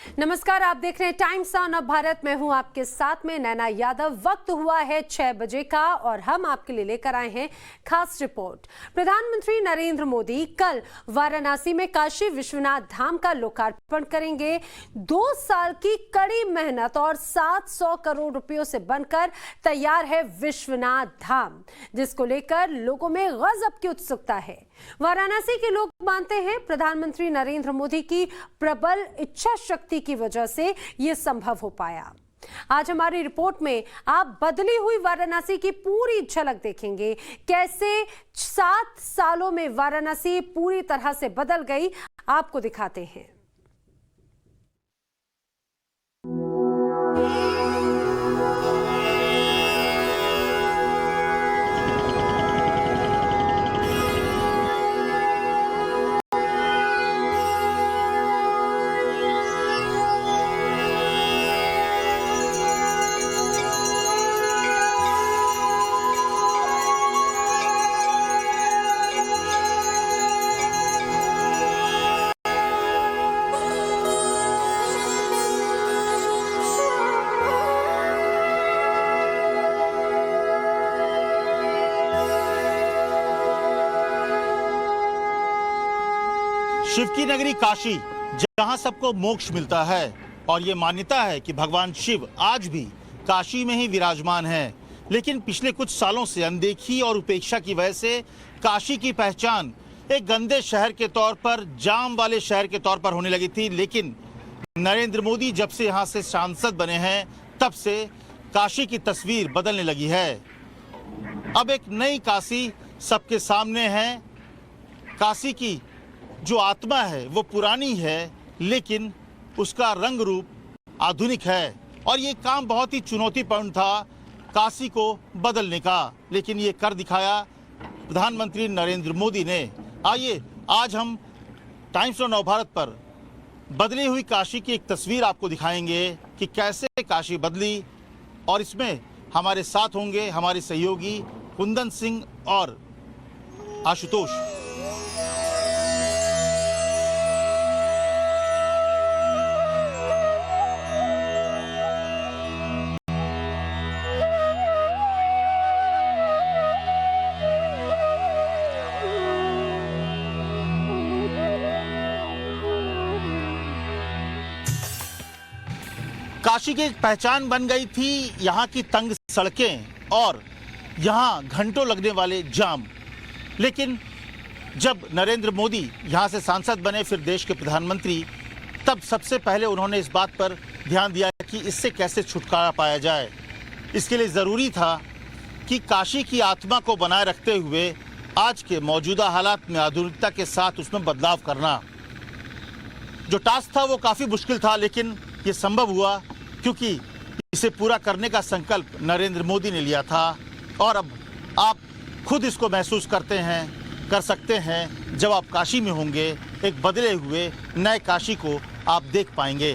नमस्कार, आप देख रहे हैं टाइम्स ऑन अब भारत। मैं हूं आपके साथ में नैना यादव। वक्त हुआ है 6 बजे का और हम आपके लिए लेकर आए हैं खास रिपोर्ट। प्रधानमंत्री नरेंद्र मोदी कल वाराणसी में काशी विश्वनाथ धाम का लोकार्पण करेंगे। 2 साल की कड़ी मेहनत और 700 करोड़ रुपयों से बनकर तैयार है विश्वनाथ धाम, जिसको लेकर लोगों में गजब की उत्सुकता है। वाराणसी के लोग मानते हैं प्रधानमंत्री नरेंद्र मोदी की प्रबल इच्छा शक्ति की वजह से यह संभव हो पाया। आज हमारी रिपोर्ट में आप बदली हुई वाराणसी की पूरी झलक देखेंगे। कैसे 7 सालों में वाराणसी पूरी तरह से बदल गई, आपको दिखाते हैं। शिव की नगरी काशी, जहां सबको मोक्ष मिलता है और ये मान्यता है कि भगवान शिव आज भी काशी में ही विराजमान है। लेकिन पिछले कुछ सालों से अनदेखी और उपेक्षा की वजह से काशी की पहचान एक गंदे शहर के तौर पर, जाम वाले शहर के तौर पर होने लगी थी। लेकिन नरेंद्र मोदी जब से यहाँ से सांसद बने हैं, तब से काशी की तस्वीर बदलने लगी है। अब एक नई काशी सबके सामने है। काशी की जो आत्मा है वो पुरानी है, लेकिन उसका रंग रूप आधुनिक है। और ये काम बहुत ही चुनौतीपूर्ण था काशी को बदलने का, लेकिन ये कर दिखाया प्रधानमंत्री नरेंद्र मोदी ने। आइए आज हम टाइम्स ऑफ नवभारत पर बदली हुई काशी की एक तस्वीर आपको दिखाएंगे कि कैसे काशी बदली। और इसमें हमारे साथ होंगे हमारे सहयोगी कुंदन सिंह और आशुतोष। काशी की पहचान बन गई थी यहाँ की तंग सड़कें और यहाँ घंटों लगने वाले जाम। लेकिन जब नरेंद्र मोदी यहाँ से सांसद बने, फिर देश के प्रधानमंत्री, तब सबसे पहले उन्होंने इस बात पर ध्यान दिया कि इससे कैसे छुटकारा पाया जाए। इसके लिए ज़रूरी था कि काशी की आत्मा को बनाए रखते हुए आज के मौजूदा हालात में आधुनिकता के साथ उसमें बदलाव करना। जो टास्क था वो काफ़ी मुश्किल था, लेकिन ये संभव हुआ क्योंकि इसे पूरा करने का संकल्प नरेंद्र मोदी ने लिया था। और अब आप खुद इसको महसूस कर सकते हैं जब आप काशी में होंगे। एक बदले हुए नए काशी को आप देख पाएंगे।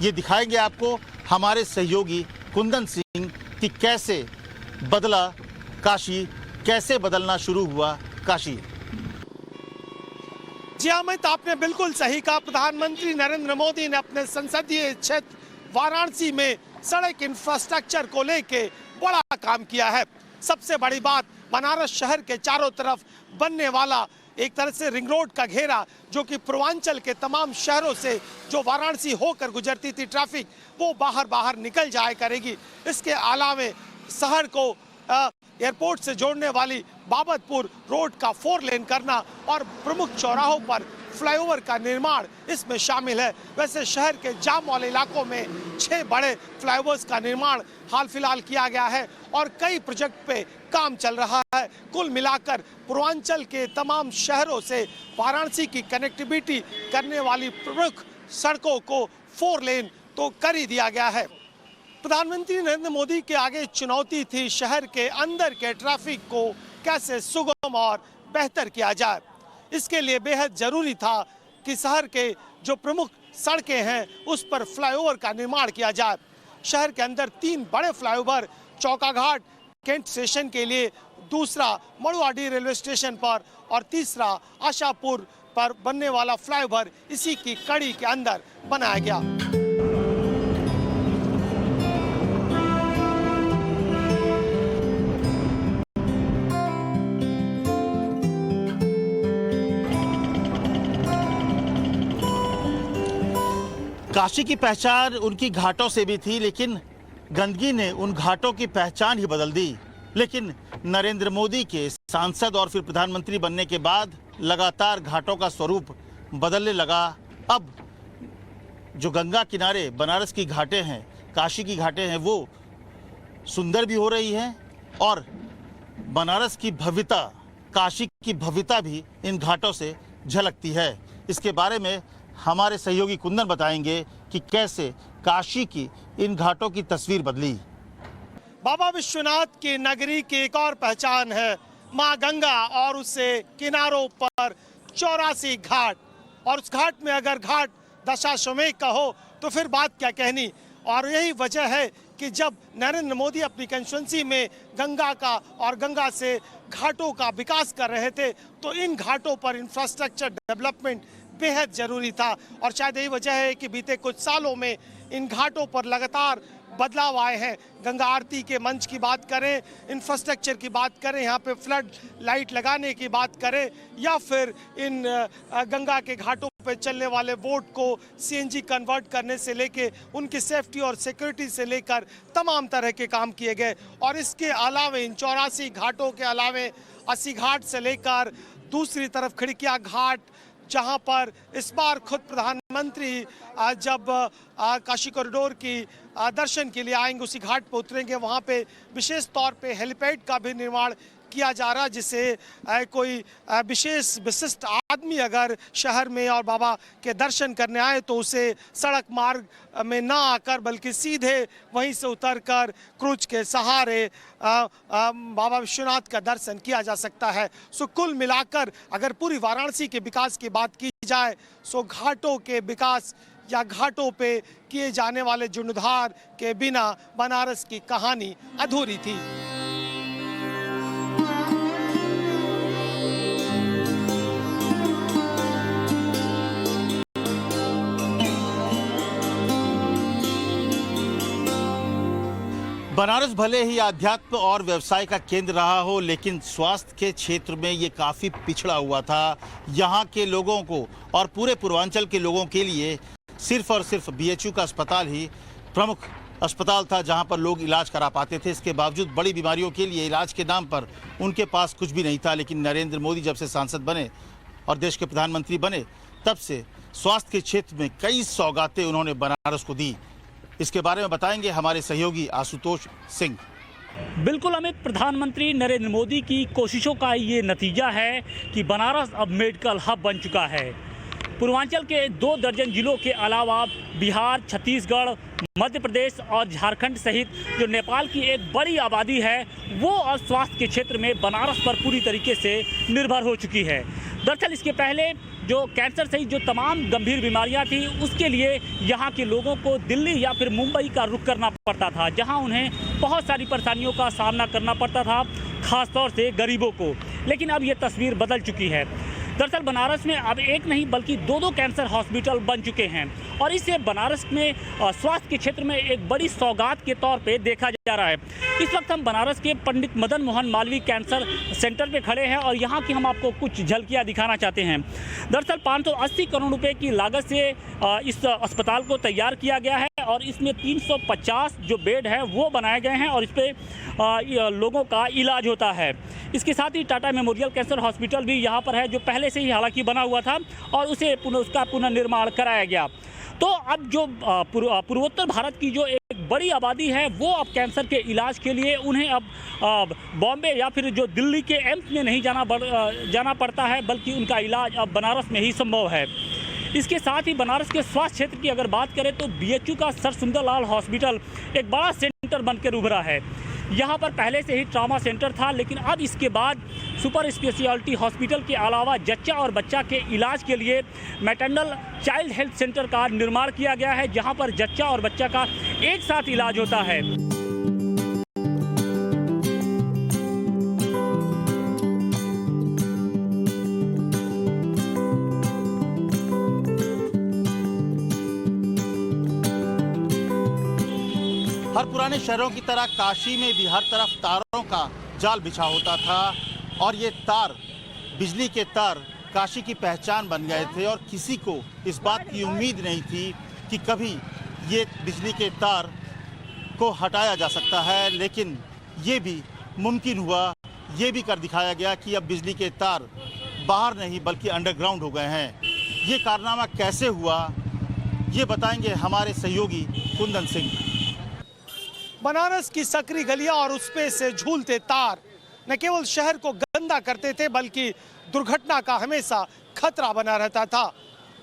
ये दिखाएंगे आपको हमारे सहयोगी कुंदन सिंह कि कैसे बदला काशी, कैसे बदलना शुरू हुआ काशी। जी अमित, आपने बिल्कुल सही कहा। प्रधानमंत्री नरेंद्र मोदी ने अपने संसदीय क्षेत्र वाराणसी में सड़क इंफ्रास्ट्रक्चर को लेके बड़ा काम किया है। सबसे बड़ी बात, बनारस शहर के चारों तरफ बनने वाला एक तरह से रिंग रोड का घेरा, जो कि पूर्वांचल के तमाम शहरों से जो वाराणसी होकर गुजरती थी ट्रैफिक, वो बाहर निकल जाया करेगी। इसके अलावा शहर को एयरपोर्ट से जोड़ने वाली बाबतपुर रोड का 4 लेन करना और प्रमुख चौराहों पर फ्लाईओवर का निर्माण इसमें शामिल है। वैसे शहर के जाम वाले इलाकों में 6 बड़े फ्लाईओवर्स का निर्माण हाल फिलहाल किया गया है और कई प्रोजेक्ट पे काम चल रहा है। कुल मिलाकर पूर्वांचल के तमाम शहरों से वाराणसी की कनेक्टिविटी करने वाली प्रमुख सड़कों को 4 लेन तो कर ही दिया गया है। प्रधानमंत्री नरेंद्र मोदी के आगे चुनौती थी शहर के अंदर के ट्रैफिक को कैसे सुगम और बेहतर किया जाए। इसके लिए बेहद जरूरी था कि शहर के जो प्रमुख सड़कें हैं उस पर फ्लाईओवर का निर्माण किया जाए। शहर के अंदर 3 बड़े फ्लाईओवर, चौकाघाट कैंट स्टेशन के लिए, दूसरा मड़ुआडी रेलवे स्टेशन पर और तीसरा आशापुर पर बनने वाला फ्लाईओवर इसी की कड़ी के अंदर बनाया गया। काशी की पहचान उनकी घाटों से भी थी, लेकिन गंदगी ने उन घाटों की पहचान ही बदल दी। लेकिन नरेंद्र मोदी के सांसद और फिर प्रधानमंत्री बनने के बाद लगातार घाटों का स्वरूप बदलने लगा। अब जो गंगा किनारे बनारस की घाटें हैं, काशी की घाटें हैं, वो सुंदर भी हो रही हैं और बनारस की भव्यता, काशी की भव्यता भी इन घाटों से झलकती है। इसके बारे में हमारे सहयोगी कुंदन बताएंगे कि कैसे काशी की इन घाटों की तस्वीर बदली। बाबा विश्वनाथ की नगरी की एक और पहचान है माँ गंगा और उससे किनारों पर 84 घाट, और उस घाट में अगर घाट दशाश्वमेध का हो तो फिर बात क्या कहनी। और यही वजह है कि जब नरेंद्र मोदी अपनी कंस्टिट्यूंसी में गंगा का और गंगा से घाटों का विकास कर रहे थे तो इन घाटों पर इंफ्रास्ट्रक्चर डेवलपमेंट बेहद जरूरी था। और शायद यही वजह है कि बीते कुछ सालों में इन घाटों पर लगातार बदलाव आए हैं। गंगा आरती के मंच की बात करें, इंफ्रास्ट्रक्चर की बात करें, यहाँ पे फ्लड लाइट लगाने की बात करें, या फिर इन गंगा के घाटों पे चलने वाले बोट को सीएनजी कन्वर्ट करने से लेके उनकी सेफ्टी और सिक्योरिटी से लेकर तमाम तरह के काम किए गए। और इसके अलावे इन 84 घाटों के अलावे 80 घाट से लेकर दूसरी तरफ खिड़किया घाट, जहां पर इस बार खुद प्रधानमंत्री जब काशी कॉरिडोर की दर्शन के लिए आएंगे, उसी घाट पर उतरेंगे, वहां पे विशेष तौर पे हेलीपैड का भी निर्माण किया जा रहा है, जिससे कोई विशेष विशिष्ट आदमी अगर शहर में और बाबा के दर्शन करने आए तो उसे सड़क मार्ग में ना आकर बल्कि सीधे वहीं से उतरकर क्रूज के सहारे बाबा विश्वनाथ का दर्शन किया जा सकता है। सो कुल मिलाकर अगर पूरी वाराणसी के विकास की बात की जाए सो घाटों के विकास या घाटों पे किए जाने वाले जीर्णोद्धार के बिना बनारस की कहानी अधूरी थी। बनारस भले ही आध्यात्म और व्यवसाय का केंद्र रहा हो, लेकिन स्वास्थ्य के क्षेत्र में ये काफ़ी पिछड़ा हुआ था। यहाँ के लोगों को और पूरे पूर्वांचल के लोगों के लिए सिर्फ और सिर्फ बीएचयू का अस्पताल ही प्रमुख अस्पताल था, जहाँ पर लोग इलाज करा पाते थे। इसके बावजूद बड़ी बीमारियों के लिए इलाज के नाम पर उनके पास कुछ भी नहीं था। लेकिन नरेंद्र मोदी जब से सांसद बने और देश के प्रधानमंत्री बने, तब से स्वास्थ्य के क्षेत्र में कई सौगातें उन्होंने बनारस को दी। इसके बारे में बताएंगे हमारे सहयोगी आशुतोष सिंह। बिल्कुल अमित, प्रधानमंत्री नरेंद्र मोदी की कोशिशों का ये नतीजा है कि बनारस अब मेडिकल हब बन चुका है। पूर्वांचल के 2 दर्जन जिलों के अलावा बिहार, छत्तीसगढ़, मध्य प्रदेश और झारखंड सहित जो नेपाल की एक बड़ी आबादी है वो अब स्वास्थ्य के क्षेत्र में बनारस पर पूरी तरीके से निर्भर हो चुकी है। दरअसल इसके पहले जो कैंसर सहित जो तमाम गंभीर बीमारियां थी उसके लिए यहाँ के लोगों को दिल्ली या फिर मुंबई का रुख करना पड़ता था, जहाँ उन्हें बहुत सारी परेशानियों का सामना करना पड़ता था, खासतौर से गरीबों को। लेकिन अब ये तस्वीर बदल चुकी है। दरअसल बनारस में अब एक नहीं बल्कि 2 कैंसर हॉस्पिटल बन चुके हैं और इसे बनारस में स्वास्थ्य के क्षेत्र में एक बड़ी सौगात के तौर पे देखा जा रहा है। इस वक्त हम बनारस के पंडित मदन मोहन मालवीय कैंसर सेंटर पे खड़े हैं और यहाँ की हम आपको कुछ झलकियाँ दिखाना चाहते हैं। दरअसल 580 करोड़ रुपए की लागत से इस अस्पताल को तैयार किया गया है और इसमें 350 जो बेड हैं वो बनाए गए हैं और इस पर लोगों का इलाज होता है। इसके साथ ही टाटा मेमोरियल कैंसर हॉस्पिटल भी यहाँ पर है, जो पहले से ही हालांकि बना हुआ था और उसका पुनर्निर्माण कराया गया। तो अब जो पूर्वोत्तर भारत की जो एक बड़ी आबादी है वो अब कैंसर के इलाज के लिए उन्हें अब बॉम्बे या फिर जो दिल्ली के एम्स में नहीं जाना पड़ता है, बल्कि उनका इलाज अब बनारस में ही संभव है। इसके साथ ही बनारस के स्वास्थ्य क्षेत्र की अगर बात करें तो बीएचयू का सर सुंदरलाल हॉस्पिटल एक बड़ा सेंटर बनकर उभरा है। यहाँ पर पहले से ही ट्रॉमा सेंटर था, लेकिन अब इसके बाद सुपर स्पेशलिटी हॉस्पिटल के अलावा जच्चा और बच्चा के इलाज के लिए मैटरनल चाइल्ड हेल्थ सेंटर का निर्माण किया गया है, जहाँ पर जच्चा और बच्चा का एक साथ इलाज होता है। हर पुराने शहरों की तरह काशी में भी हर तरफ तारों का जाल बिछा होता था और ये तार, बिजली के तार काशी की पहचान बन गए थे और किसी को इस बात की उम्मीद नहीं थी कि कभी ये बिजली के तार को हटाया जा सकता है, लेकिन ये भी मुमकिन हुआ। ये भी कर दिखाया गया कि अब बिजली के तार बाहर नहीं बल्कि अंडरग्राउंड हो गए हैं। ये कारनामा कैसे हुआ, ये बताएंगे हमारे सहयोगी कुंदन सिंह। बनारस की सकरी गलियां और उसपे से झूलते तार न केवल शहर को गंदा करते थे बल्कि दुर्घटना का हमेशा खतरा बना रहता था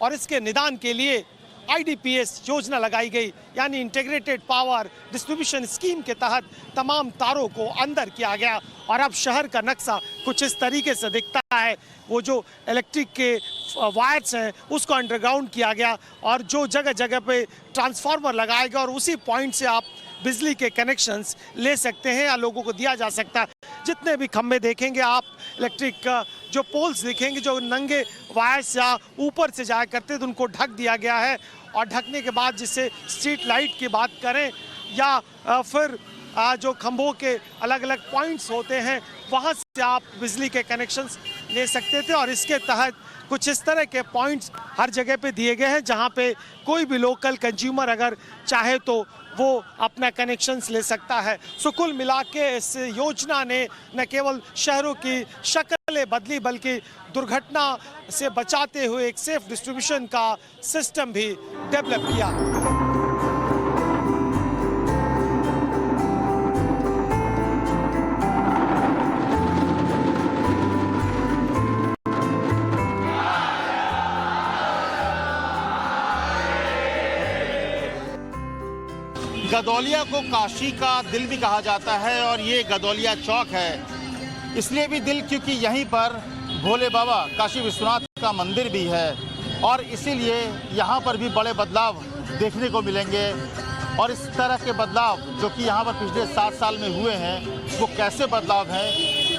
और इसके निदान के लिए IDPS योजना लगाई गई, यानी इंटीग्रेटेड पावर डिस्ट्रीब्यूशन स्कीम के तहत तमाम तारों को अंदर किया गया और अब शहर का नक्शा कुछ इस तरीके से दिखता है। वो जो इलेक्ट्रिक के वायर्स हैं उसको अंडरग्राउंड किया गया और जो जगह जगह पे ट्रांसफार्मर लगाए गए और उसी पॉइंट से आप बिजली के कनेक्शंस ले सकते हैं या लोगों को दिया जा सकता है। जितने भी खंभे देखेंगे आप, इलेक्ट्रिक जो पोल्स दिखेंगे जो नंगे वायर्स या ऊपर से जाया करते थे उनको ढक दिया गया है और ढकने के बाद जिससे स्ट्रीट लाइट की बात करें या फिर जो खंभों के अलग अलग पॉइंट्स होते हैं वहाँ से आप बिजली के कनेक्शंस ले सकते थे और इसके तहत कुछ इस तरह के पॉइंट्स हर जगह पे दिए गए हैं जहाँ पे कोई भी लोकल कंज्यूमर अगर चाहे तो वो अपना कनेक्शंस ले सकता है। सो कुल मिला के इस योजना ने न केवल शहरों की शक्लें बदली बल्कि दुर्घटना से बचाते हुए एक सेफ डिस्ट्रीब्यूशन का सिस्टम भी डेवलप किया। गदौलिया को काशी का दिल भी कहा जाता है और ये गदौलिया चौक है, इसलिए भी दिल क्योंकि यहीं पर भोले बाबा काशी विश्वनाथ का मंदिर भी है और इसीलिए यहाँ पर भी बड़े बदलाव देखने को मिलेंगे। और इस तरह के बदलाव जो कि यहाँ पर पिछले 7 साल में हुए हैं वो कैसे बदलाव हैं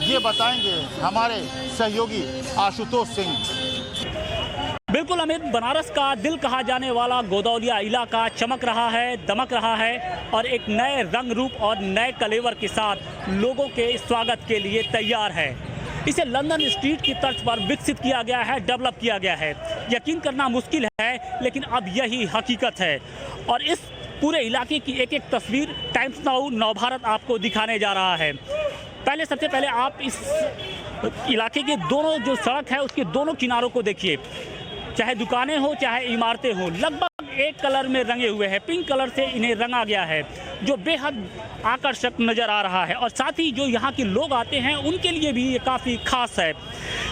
ये बताएंगे हमारे सहयोगी आशुतोष सिंह। बिल्कुल अमित, बनारस का दिल कहा जाने वाला गोदौलिया इलाका चमक रहा है, दमक रहा है और एक नए रंग रूप और नए कलेवर के साथ लोगों के स्वागत के लिए तैयार है। इसे लंदन स्ट्रीट की तर्ज पर विकसित किया गया है, डेवलप किया गया है। यकीन करना मुश्किल है लेकिन अब यही हकीकत है और इस पूरे इलाके की एक एक तस्वीर टाइम्स नाउ नवभारत आपको दिखाने जा रहा है। सबसे पहले आप इस इलाके के दोनों जो सड़क है उसके दोनों किनारों को देखिए, चाहे दुकानें हो चाहे इमारतें हो, लगभग एक कलर में रंगे हुए हैं। पिंक कलर से इन्हें रंगा गया है जो बेहद आकर्षक नज़र आ रहा है और साथ ही जो यहाँ के लोग आते हैं उनके लिए भी ये काफ़ी खास है।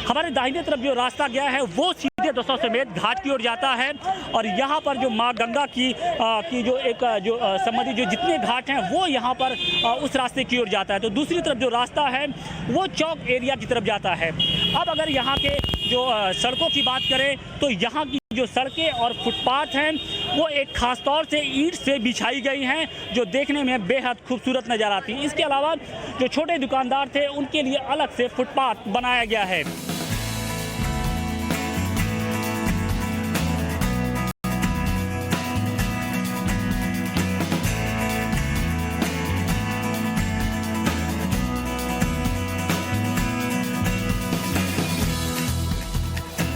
हमारे दाहिने तरफ जो रास्ता गया है वो सीधे दसों समेत घाट की ओर जाता है और यहाँ पर जो माँ गंगा की जो संबंधित जो जितने घाट हैं वो यहाँ पर उस रास्ते की ओर जाता है। तो दूसरी तरफ जो रास्ता है वो चौक एरिया की तरफ जाता है। अब अगर यहाँ के जो सड़कों की बात करें तो यहाँ की जो सड़कें और फुटपाथ हैं वो एक खास तौर से ईंट से बिछाई गई हैं जो देखने में बेहद खूबसूरत नज़र आती हैं। इसके अलावा जो छोटे दुकानदार थे उनके लिए अलग से फुटपाथ बनाया गया है।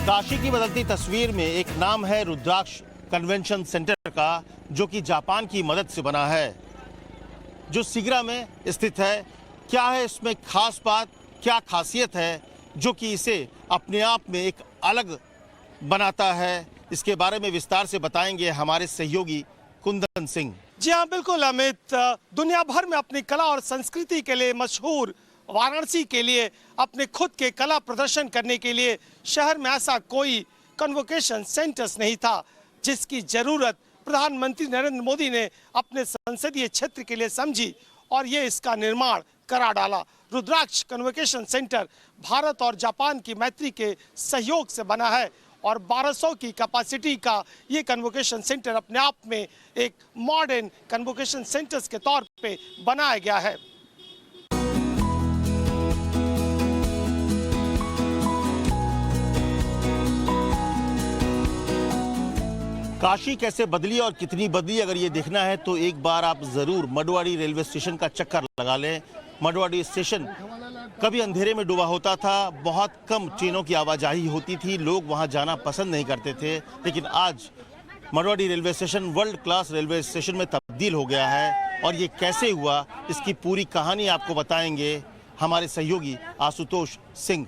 काशी की बदलती तस्वीर में एक नाम है रुद्राक्ष कन्वेंशन सेंटर का, जो कि जापान की मदद से बना है, जो सिगरा में स्थित है। क्या है इसमें खास बात, क्या खासियत है जो कि इसे अपने आप में एक अलग बनाता है, इसके बारे में विस्तार से बताएंगे हमारे सहयोगी कुंदन सिंह। जी हाँ, बिल्कुल अमित। दुनिया भर में अपनी कला और संस्कृति के लिए मशहूर वाराणसी के लिए अपने खुद के कला प्रदर्शन करने के लिए शहर में ऐसा कोई कन्वोकेशन सेंटर्स नहीं था जिसकी जरूरत प्रधानमंत्री नरेंद्र मोदी ने अपने संसदीय क्षेत्र के लिए समझी और ये इसका निर्माण करा डाला। रुद्राक्ष कन्वोकेशन सेंटर भारत और जापान की मैत्री के सहयोग से बना है और 1200 की कैपेसिटी का ये कन्वोकेशन सेंटर अपने आप में एक मॉडर्न कन्वोकेशन सेंटर्स के तौर पे बनाया गया है। काशी कैसे बदली और कितनी बदली, अगर ये देखना है तो एक बार आप जरूर मडुवाडी रेलवे स्टेशन का चक्कर लगा लें। मडुवाडी स्टेशन कभी अंधेरे में डूबा होता था, बहुत कम ट्रेनों की आवाजाही होती थी, लोग वहां जाना पसंद नहीं करते थे, लेकिन आज Manduadih railway station world class railway station में तब्दील हो गया है। और ये कैसे हुआ, इसकी पूरी कहानी आपको बताएंगे हमारे सहयोगी आशुतोष सिंह।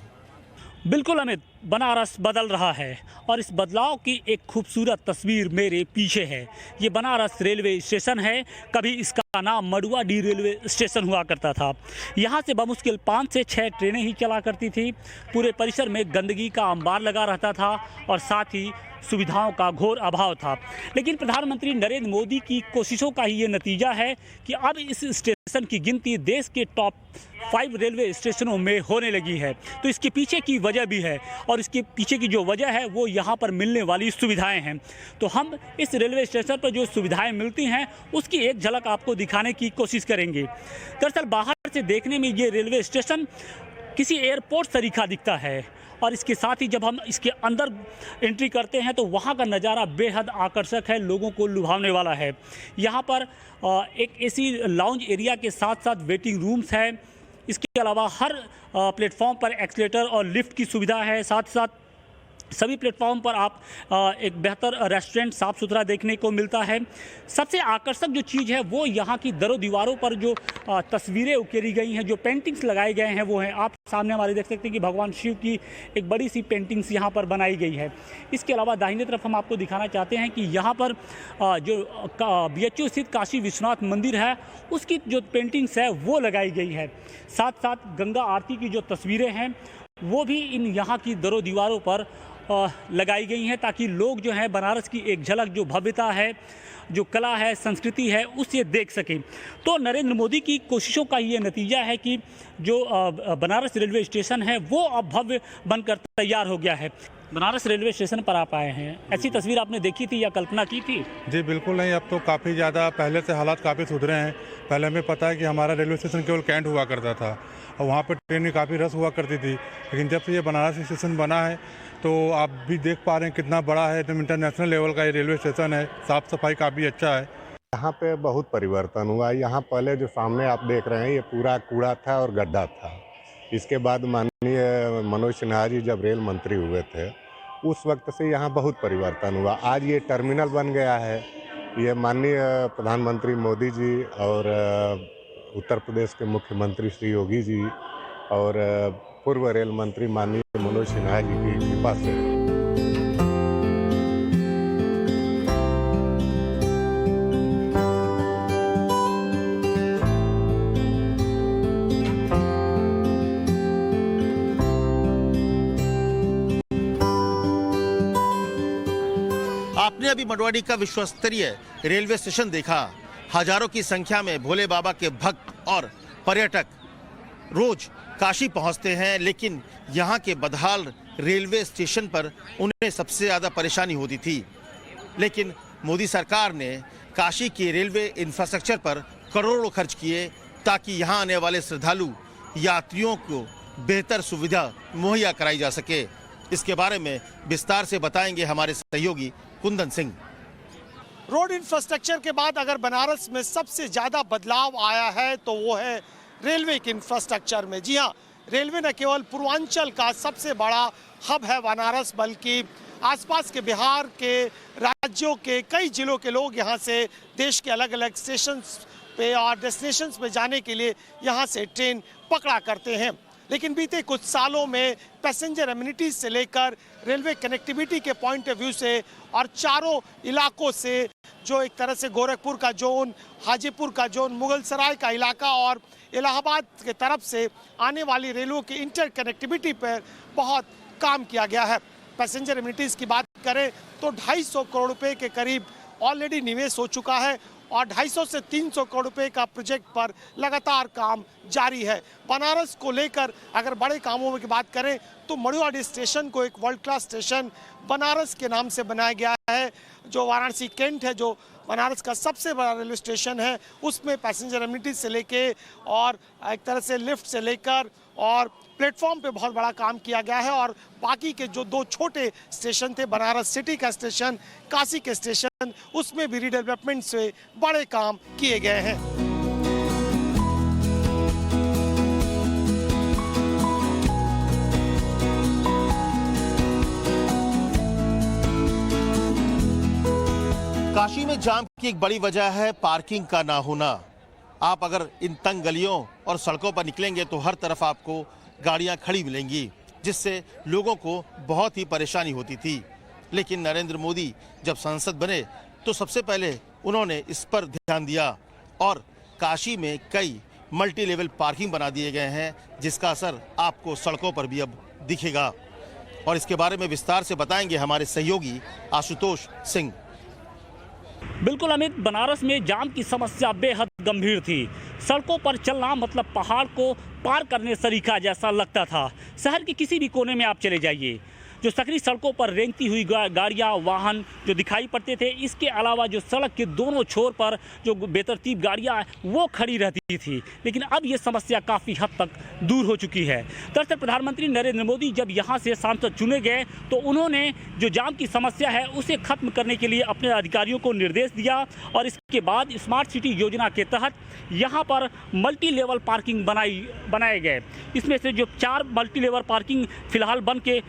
बिल्कुल अमित, बनारस बदल रहा है और इस बदलाव की एक खूबसूरत तस्वीर मेरे पीछे है। ये बनारस रेलवे स्टेशन है। कभी इसका नाम मडुवाडी रेलवे स्टेशन हुआ करता था। यहाँ से बमुश्किल 5 से 6 ट्रेनें ही चला करती थी। पूरे परिसर में गंदगी का अंबार लगा रहता था और साथ ही सुविधाओं का घोर अभाव था। लेकिन प्रधानमंत्री नरेंद्र मोदी की कोशिशों का ही ये नतीजा है कि अब इस स्टेशन की गिनती देश के टॉप 5 रेलवे स्टेशनों में होने लगी है। तो इसके पीछे की वजह भी है और इसके पीछे की जो वजह है वो यहाँ पर मिलने वाली सुविधाएं हैं। तो हम इस रेलवे स्टेशन पर जो सुविधाएं मिलती हैं उसकी एक झलक आपको दिखाने की कोशिश करेंगे। दरअसल बाहर से देखने में ये रेलवे स्टेशन किसी एयरपोर्ट तरीका दिखता है और इसके साथ ही जब हम इसके अंदर एंट्री करते हैं तो वहाँ का नज़ारा बेहद आकर्षक है, लोगों को लुभावने वाला है। यहाँ पर एक एसी लाउंज एरिया के साथ साथ वेटिंग रूम्स है। इसके अलावा हर प्लेटफॉर्म पर एक्सीलेटर और लिफ्ट की सुविधा है। साथ साथ सभी प्लेटफॉर्म पर आप एक बेहतर रेस्टोरेंट साफ़ सुथरा देखने को मिलता है। सबसे आकर्षक जो चीज़ है वो यहाँ की दरों दीवारों पर जो तस्वीरें उकेरी गई हैं, जो पेंटिंग्स लगाए गए हैं वो हैं। आप सामने हमारे देख सकते हैं कि भगवान शिव की एक बड़ी सी पेंटिंग्स यहाँ पर बनाई गई है। इसके अलावा दाहिने तरफ हम आपको दिखाना चाहते हैं कि यहाँ पर जो BHU स्थित काशी विश्वनाथ मंदिर है उसकी जो पेंटिंग्स है वो लगाई गई है। साथ साथ गंगा आरती की जो तस्वीरें हैं वो भी इन यहाँ की दरों दीवारों पर लगाई गई हैं ताकि लोग जो हैं बनारस की एक झलक, जो भव्यता है, जो कला है, संस्कृति है, उसे देख सकें। तो नरेंद्र मोदी की कोशिशों का ये नतीजा है कि जो बनारस रेलवे स्टेशन है वो अब भव्य बनकर तैयार हो गया है। बनारस रेलवे स्टेशन पर आप आए हैं, ऐसी तस्वीर आपने देखी थी या कल्पना की थी? जी बिल्कुल नहीं, अब तो काफ़ी ज़्यादा पहले से हालात काफ़ी सुधरे हैं। पहले हमें पता है कि हमारा रेलवे स्टेशन केवल कैंट हुआ करता था और वहाँ पर ट्रेन भी काफ़ी रश हुआ करती थी, लेकिन जब से ये बनारस स्टेशन बना है तो आप भी देख पा रहे हैं कितना बड़ा है, एकदम इंटरनेशनल लेवल का ये रेलवे स्टेशन है। साफ़ सफाई काफ़ी अच्छा है। यहाँ पे बहुत परिवर्तन हुआ। यहाँ पहले जो सामने आप देख रहे हैं ये पूरा कूड़ा था और गड्ढा था। इसके बाद माननीय मनोज सिन्हा जी जब रेल मंत्री हुए थे उस वक्त से यहाँ बहुत परिवर्तन हुआ। आज ये टर्मिनल बन गया है। ये माननीय प्रधानमंत्री मोदी जी और उत्तर प्रदेश के मुख्यमंत्री श्री योगी जी और पूर्व रेल मंत्री माननीय मनोज सिन्हा जी की कृपा से। आपने अभी मडुवाडी का विश्व स्तरीय रेलवे स्टेशन देखा। हजारों की संख्या में भोले बाबा के भक्त और पर्यटक रोज काशी पहुंचते हैं, लेकिन यहाँ के बदहाल रेलवे स्टेशन पर उन्हें सबसे ज़्यादा परेशानी होती थी। लेकिन मोदी सरकार ने काशी के रेलवे इंफ्रास्ट्रक्चर पर करोड़ों खर्च किए ताकि यहाँ आने वाले श्रद्धालु यात्रियों को बेहतर सुविधा मुहैया कराई जा सके। इसके बारे में विस्तार से बताएंगे हमारे सहयोगी कुंदन सिंह। रोड इंफ्रास्ट्रक्चर के बाद अगर बनारस में सबसे ज़्यादा बदलाव आया है तो वो है रेलवे के इंफ्रास्ट्रक्चर में। जी हाँ, रेलवे न केवल पूर्वांचल का सबसे बड़ा हब है बनारस, बल्कि आसपास के बिहार के राज्यों के कई जिलों के लोग यहाँ से देश के अलग अलग स्टेशंस पे और डेस्टिनेशंस पे जाने के लिए यहाँ से ट्रेन पकड़ा करते हैं। लेकिन बीते कुछ सालों में पैसेंजर एमिनिटीज से लेकर रेलवे कनेक्टिविटी के पॉइंट ऑफ व्यू से और चारों इलाकों से, जो एक तरह से गोरखपुर का जोन, हाजीपुर का जोन, मुगल सराय का इलाका और इलाहाबाद के तरफ से आने वाली रेलों की इंटर कनेक्टिविटी पर बहुत काम किया गया है। पैसेंजर एमिनिटीज़ की बात करें तो 250 करोड़ रुपए के करीब ऑलरेडी निवेश हो चुका है और 250 से 300 करोड़ रुपए का प्रोजेक्ट पर लगातार काम जारी है। बनारस को लेकर अगर बड़े कामों की बात करें तो मडुवाडी स्टेशन को एक वर्ल्ड क्लास स्टेशन बनारस के नाम से बनाया गया है। जो वाराणसी कैंट है, जो बनारस का सबसे बड़ा रेलवे स्टेशन है, उसमें पैसेंजर एमिनिटीज से लेके और एक तरह से लिफ्ट से लेकर और प्लेटफॉर्म पे बहुत बड़ा काम किया गया है और बाकी के जो 2 छोटे स्टेशन थे, बनारस सिटी का स्टेशन, काशी के स्टेशन, उसमें भी रीडेवलपमेंट से बड़े काम किए गए हैं। काशी में जाम की एक बड़ी वजह है पार्किंग का ना होना। आप अगर इन तंग गलियों और सड़कों पर निकलेंगे तो हर तरफ आपको गाड़ियां खड़ी मिलेंगी, जिससे लोगों को बहुत ही परेशानी होती थी। लेकिन नरेंद्र मोदी जब सांसद बने तो सबसे पहले उन्होंने इस पर ध्यान दिया और काशी में कई मल्टी लेवल पार्किंग बना दिए गए हैं, जिसका असर आपको सड़कों पर भी अब दिखेगा। और इसके बारे में विस्तार से बताएंगे हमारे सहयोगी आशुतोष सिंह। बिल्कुल अमित, बनारस में जाम की समस्या बेहद गंभीर थी। सड़कों पर चलना मतलब पहाड़ को पार करने सरीखा जैसा लगता था। शहर के किसी भी कोने में आप चले जाइए, जो सकरी सड़कों पर रेंगती हुई गाड़ियां, वाहन जो दिखाई पड़ते थे, इसके अलावा जो सड़क के दोनों छोर पर जो बेतरतीब गाड़ियां वो खड़ी रहती थी। लेकिन अब ये समस्या काफ़ी हद तक दूर हो चुकी है। दरअसल प्रधानमंत्री नरेंद्र मोदी जब यहाँ से सांसद चुने गए तो उन्होंने जो जाम की समस्या है उसे खत्म करने के लिए अपने अधिकारियों को निर्देश दिया और इसके बाद स्मार्ट सिटी योजना के तहत यहाँ पर मल्टी लेवल पार्किंग बनाए गए। इसमें से जो 4 मल्टी लेवल पार्किंग फिलहाल बन के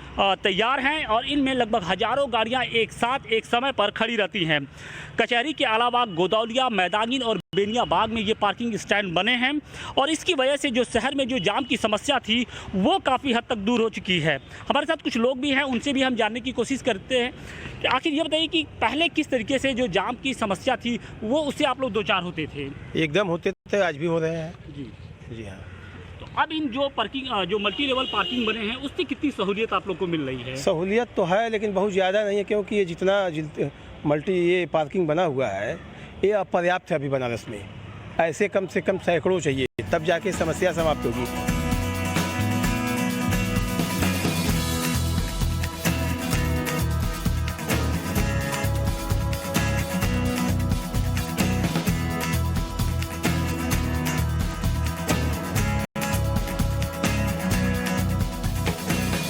तैयार हैं और इनमें लगभग हजारों गाड़ियां एक साथ एक समय पर खड़ी रहती हैं। कचहरी के अलावा गोदौलिया, मैदानीन और बेनिया बाग में ये पार्किंग स्टैंड बने हैं और इसकी वजह से जो शहर में जो जाम की समस्या थी वो काफ़ी हद तक दूर हो चुकी है। हमारे साथ कुछ लोग भी हैं, उनसे भी हम जानने की कोशिश करते हैं कि आखिर ये बताइए कि पहले किस तरीके से जो जाम की समस्या थी वो उससे आप लोग 2-4 होते थे? एकदम होते थे, आज भी हो रहे हैं। जी हाँ। अब इन जो मल्टी लेवल पार्किंग बने हैं उससे कितनी सहूलियत आप लोग को मिल रही है? सहूलियत तो है लेकिन बहुत ज़्यादा नहीं है, क्योंकि ये जितना ये पार्किंग बना हुआ है ये अपर्याप्त है अभी बनारस में। ऐसे कम से कम सैकड़ों चाहिए, तब जाके समस्या समाप्त होगी।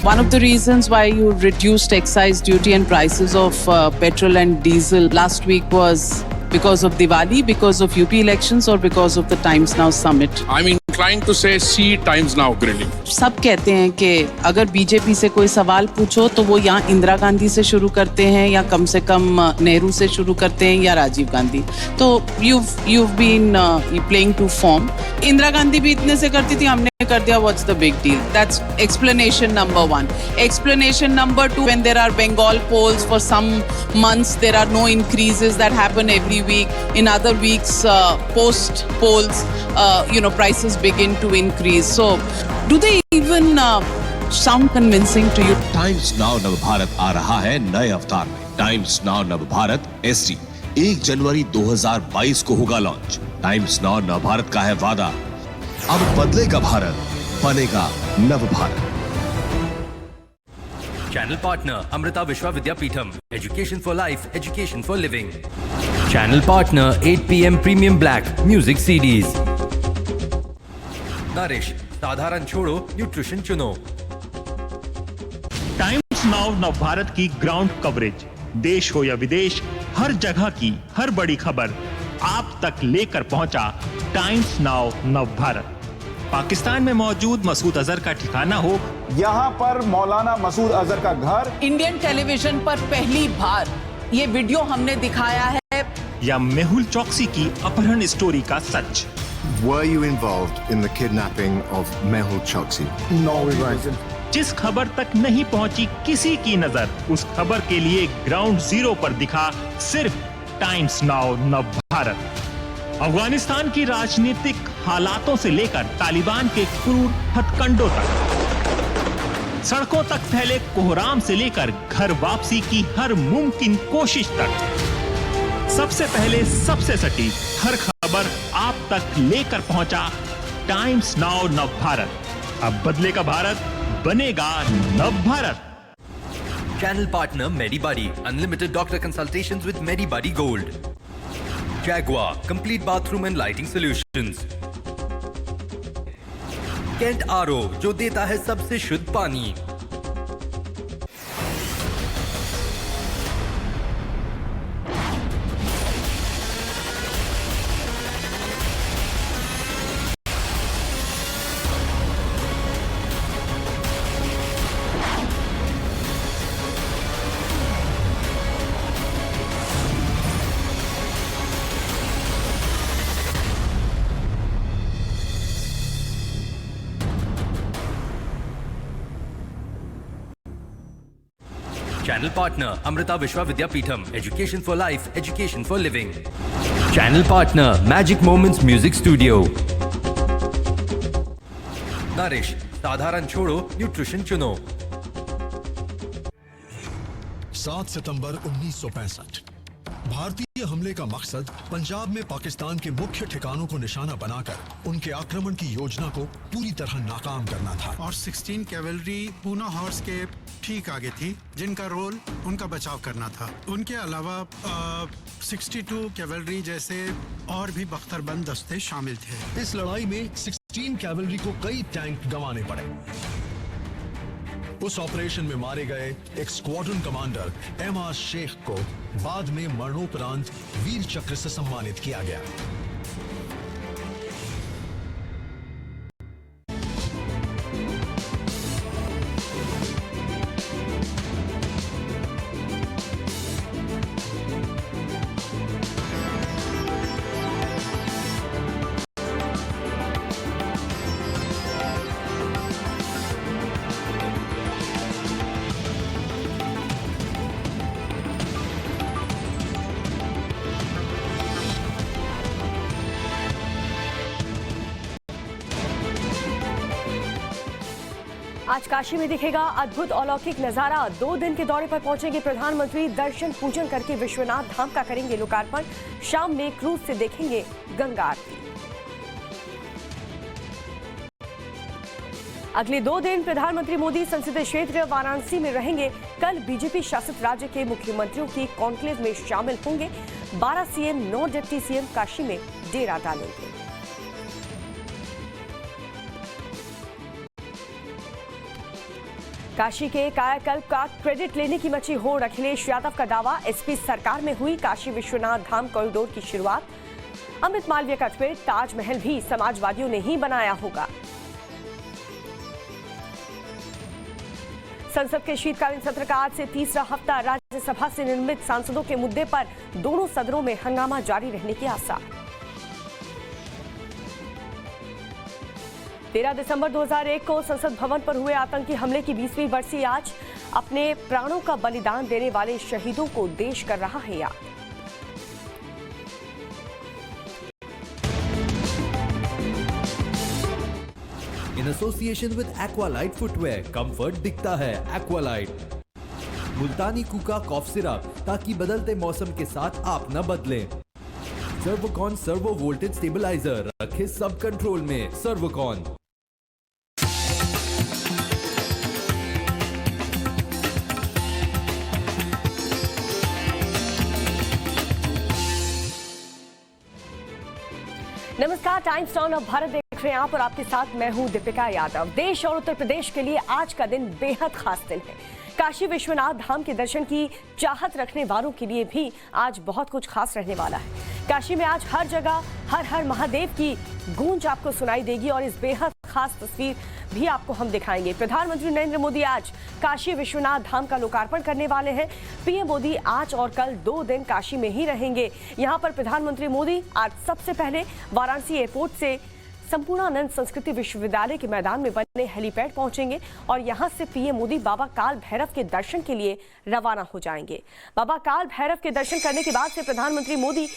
One of the reasons why you reduced excise duty and prices of petrol and diesel last week was because of Diwali, because of UP elections, or because of the Times Now summit? I'm inclined to say see Times Now grilling. सब कहते हैं कि अगर BJP से कोई सवाल पूछो तो वो यहाँ इंदिरा गांधी से शुरू करते हैं या कम से कम नेहरू से शुरू करते हैं या राजीव गांधी। तो you've been playing to form. Indira Gandhi भी इतने से करती थी, हमने कर दिया, what's the big deal? That's explanation number 1. Explanation number 2, when there are Bengal polls for some months, there are no increases that happen every week. In other weeks, post polls, prices begin to increase. So, do they even sound convincing to you? Times Now Navbharat आ रहा है नए अवतार में। Times Now Navbharat SD 1 जनवरी 2022 को होगा launch. Times Now Navbharat का है वादा, अब बदलेगा भारत, बनेगा नव भारत। चैनल पार्टनर अमृता विश्वा Vidyapeetham, education for life, education for living. Channel partner 8 PM premium black music CDs. Nourish, साधारण छोड़ो, न्यूट्रिशन चुनो। टाइम्स नाउ नवभारत की ग्राउंड कवरेज, देश हो या विदेश, हर जगह की हर बड़ी खबर आप तक लेकर पहुंचा टाइम्स नाउ नवभारत। पाकिस्तान में मौजूद मसूद अजहर का ठिकाना हो, यहाँ पर मौलाना मसूद अजहर का घर, इंडियन टेलीविजन पर पहली बार ये वीडियो हमने दिखाया है, या मेहुल चौकसी की अपहरण स्टोरी का सच। Were you involved in the kidnapping of Mehul Choksi? No, we weren't. जिस खबर तक नहीं पहुंची किसी की नजर, उस खबर के लिए ग्राउंड जीरो पर दिखा सिर्फ टाइम्स नाउ नवभारत। अफगानिस्तान की राजनीतिक हालातों से लेकर तालिबान के क्रूर हथकंडों तक, सड़कों तक फैले कोहराम से लेकर घर वापसी की हर मुमकिन कोशिश तक, सबसे पहले सबसे सटीक हर खबर आप तक लेकर पहुंचा टाइम्स नाउ नवभारत। अब बदलेगा भारत, बनेगा नव Bharat. Channel partner Medibuddy, unlimited doctor consultations with Medibuddy gold. Jaguar, complete bathroom and lighting solutions. Kent RO, जो देता है सबसे शुद्ध पानी। Channel partner Amrita Vishwa Vidyapeetham, Education for Life, Education for Living. Channel partner Magic Moments Music Studio. Nourish, साधारण छोड़ो, nutrition चुनो। 7 सितंबर 1965 भारतीय हमले का मकसद पंजाब में पाकिस्तान के मुख्य ठिकानों को निशाना बनाकर उनके आक्रमण की योजना को पूरी तरह नाकाम करना था। और 16 कैवेलरी पूना हॉर्स के ठीक आगे थी, जिनका रोल उनका बचाव करना था। उनके अलावा 62 कैवेलरी जैसे और भी बख्तरबंद दस्ते शामिल थे। इस लड़ाई में 16 कैवेलरी को कई टैंक गंवाने पड़े। उस ऑपरेशन में मारे गए एक स्क्वाड्रन कमांडर एम.आर. शेख को बाद में मरणोपरांत वीर चक्र से सम्मानित किया गया। आज काशी में दिखेगा अद्भुत अलौकिक नजारा। 2 दिन के दौरे पर पहुंचेंगे प्रधानमंत्री। दर्शन पूजन करके विश्वनाथ धाम का करेंगे लोकार्पण। शाम में क्रूज से देखेंगे गंगा आरती। अगले 2 दिन प्रधानमंत्री मोदी संसदीय क्षेत्र वाराणसी में रहेंगे। कल बीजेपी शासित राज्य के मुख्यमंत्रियों की कॉन्क्लेव में शामिल होंगे। 12 सीएम 9 डिप्टी सीएम काशी में डेरा डालेंगे। काशी के कायाकल्प का क्रेडिट लेने की मची होड़। अखिलेश यादव का दावा, एसपी सरकार में हुई काशी विश्वनाथ धाम कॉरिडोर की शुरुआत। अमित मालवीय का ट्वीट, ताजमहल भी समाजवादियों ने ही बनाया होगा। संसद के शीतकालीन सत्र का आज से तीसरा हफ्ता। राज्यसभा से निर्मित सांसदों के मुद्दे पर दोनों सदनों में हंगामा जारी रहने के आसार। 13 दिसंबर 2001 को संसद भवन पर हुए आतंकी हमले की 20वीं बरसी आज। अपने प्राणों का बलिदान देने वाले शहीदों को देश कर रहा है याद। In association with Aqualite Footwear, comfort दिखता है Aqualite। मुल्तानी कूका कॉफ सिरप, ताकि बदलते मौसम के साथ आप न बदलें। सर्वोकॉन सर्वो वोल्टेज स्टेबलाइजर, रखे सब कंट्रोल में। सर्वोकॉन। नमस्कार, टाइम्स नाउ ऑफ भारत देख रहे हैं आप और आपके साथ मैं हूं दीपिका यादव। देश और उत्तर प्रदेश के लिए आज का दिन बेहद खास दिन है। काशी विश्वनाथ धाम के दर्शन की चाहत रखने वालों के लिए भी आज बहुत कुछ खास रहने वाला है। काशी में आज हर जगह हर हर महादेव की गूंज आपको सुनाई देगी और इस बेहद खास तस्वीर भी आपको हम दिखाएंगे। प्रधानमंत्री नरेंद्र मोदी आज काशी विश्वनाथ धाम का लोकार्पण करने वाले हैं। पीएम मोदी आज और कल 2 दिन काशी में ही रहेंगे। यहां पर प्रधानमंत्री मोदी आज सबसे पहले वाराणसी एयरपोर्ट से संपूर्णानंद संस्कृति विश्वविद्यालय के मैदान में बने हेलीपैड पहुंचेंगे और यहां से पीएम मोदी बाबा काल भैरव के दर्शन के लिए रवाना हो जाएंगे। बाबा काल भैरव के दर्शन करने के बाद से प्रधानमंत्री मोदी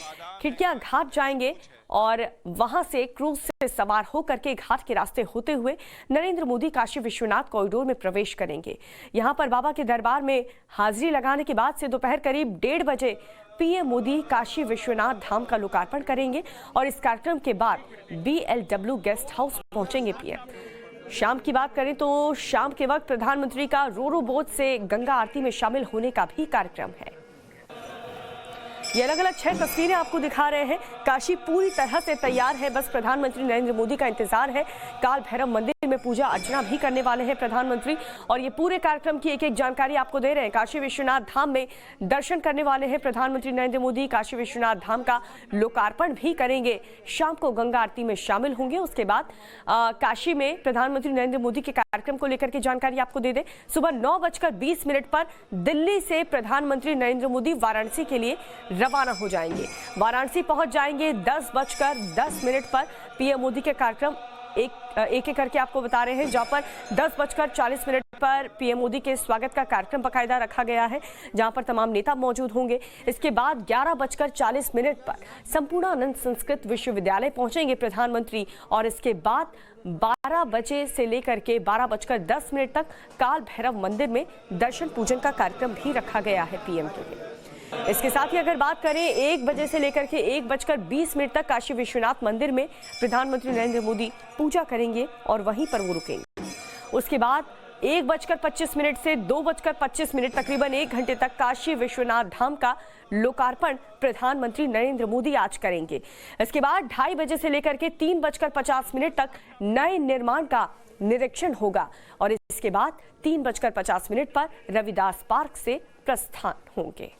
खिड़कियां घाट जाएंगे और वहां से क्रूज से सवार होकर के घाट के रास्ते होते हुए नरेंद्र मोदी काशी विश्वनाथ कॉरिडोर में प्रवेश करेंगे। यहां पर बाबा के दरबार में हाजिरी लगाने के बाद से दोपहर करीब 1:30 बजे पीएम मोदी काशी विश्वनाथ धाम का लोकार्पण करेंगे और इस कार्यक्रम के बाद BLW गेस्ट हाउस पहुंचेंगे पीएम। शाम की बात करें तो शाम के वक्त प्रधानमंत्री का रो रो बोट से गंगा आरती में शामिल होने का भी कार्यक्रम है। ये अलग अलग 6 तस्वीरें आपको दिखा रहे हैं। काशी पूरी तरह से तैयार है, बस प्रधानमंत्री नरेंद्र मोदी का इंतजार है। काल भैरव मंदिर में पूजा अर्चना भी करने वाले हैं प्रधानमंत्री, और ये पूरे कार्यक्रम की एक एक जानकारी आपको दे रहे हैं। काशी विश्वनाथ धाम में दर्शन करने वाले हैं प्रधानमंत्री नरेंद्र मोदी। काशी विश्वनाथ धाम का लोकार्पण भी करेंगे, शाम को गंगा आरती में शामिल होंगे। उसके बाद काशी में प्रधानमंत्री नरेंद्र मोदी के कार्यक्रम को लेकर के जानकारी आपको दे दें। सुबह 9:20 पर दिल्ली से प्रधानमंत्री नरेंद्र मोदी वाराणसी के लिए रवाना हो जाएंगे। वाराणसी पहुंच जाएंगे 10:10 पर। पीएम मोदी के कार्यक्रम एक करके आपको बता रहे हैं, जहां पर 10:40 पर पीएम मोदी के स्वागत का कार्यक्रम बाकायदा रखा गया है, जहां पर तमाम नेता मौजूद होंगे। इसके बाद 11:40 पर संपूर्णानंद संस्कृत विश्वविद्यालय पहुंचेंगे प्रधानमंत्री, और इसके बाद 12 बजे से लेकर के 12:10 तक काल भैरव मंदिर में दर्शन पूजन का कार्यक्रम भी रखा गया है पीएम के लिए। इसके साथ ही अगर बात करें 1 बजे से लेकर के 1:20 तक काशी विश्वनाथ मंदिर में प्रधानमंत्री नरेंद्र मोदी पूजा करेंगे और वहीं पर वो रुकेंगे। उसके बाद 1:25 से 2:25 तकरीबन 1 घंटे तक काशी विश्वनाथ धाम का लोकार्पण प्रधानमंत्री नरेंद्र मोदी आज करेंगे। इसके बाद 2:30 बजे से लेकर के 3:50 तक नए निर्माण का निरीक्षण होगा, और इसके बाद 3:50 पर रविदास पार्क से प्रस्थान होंगे।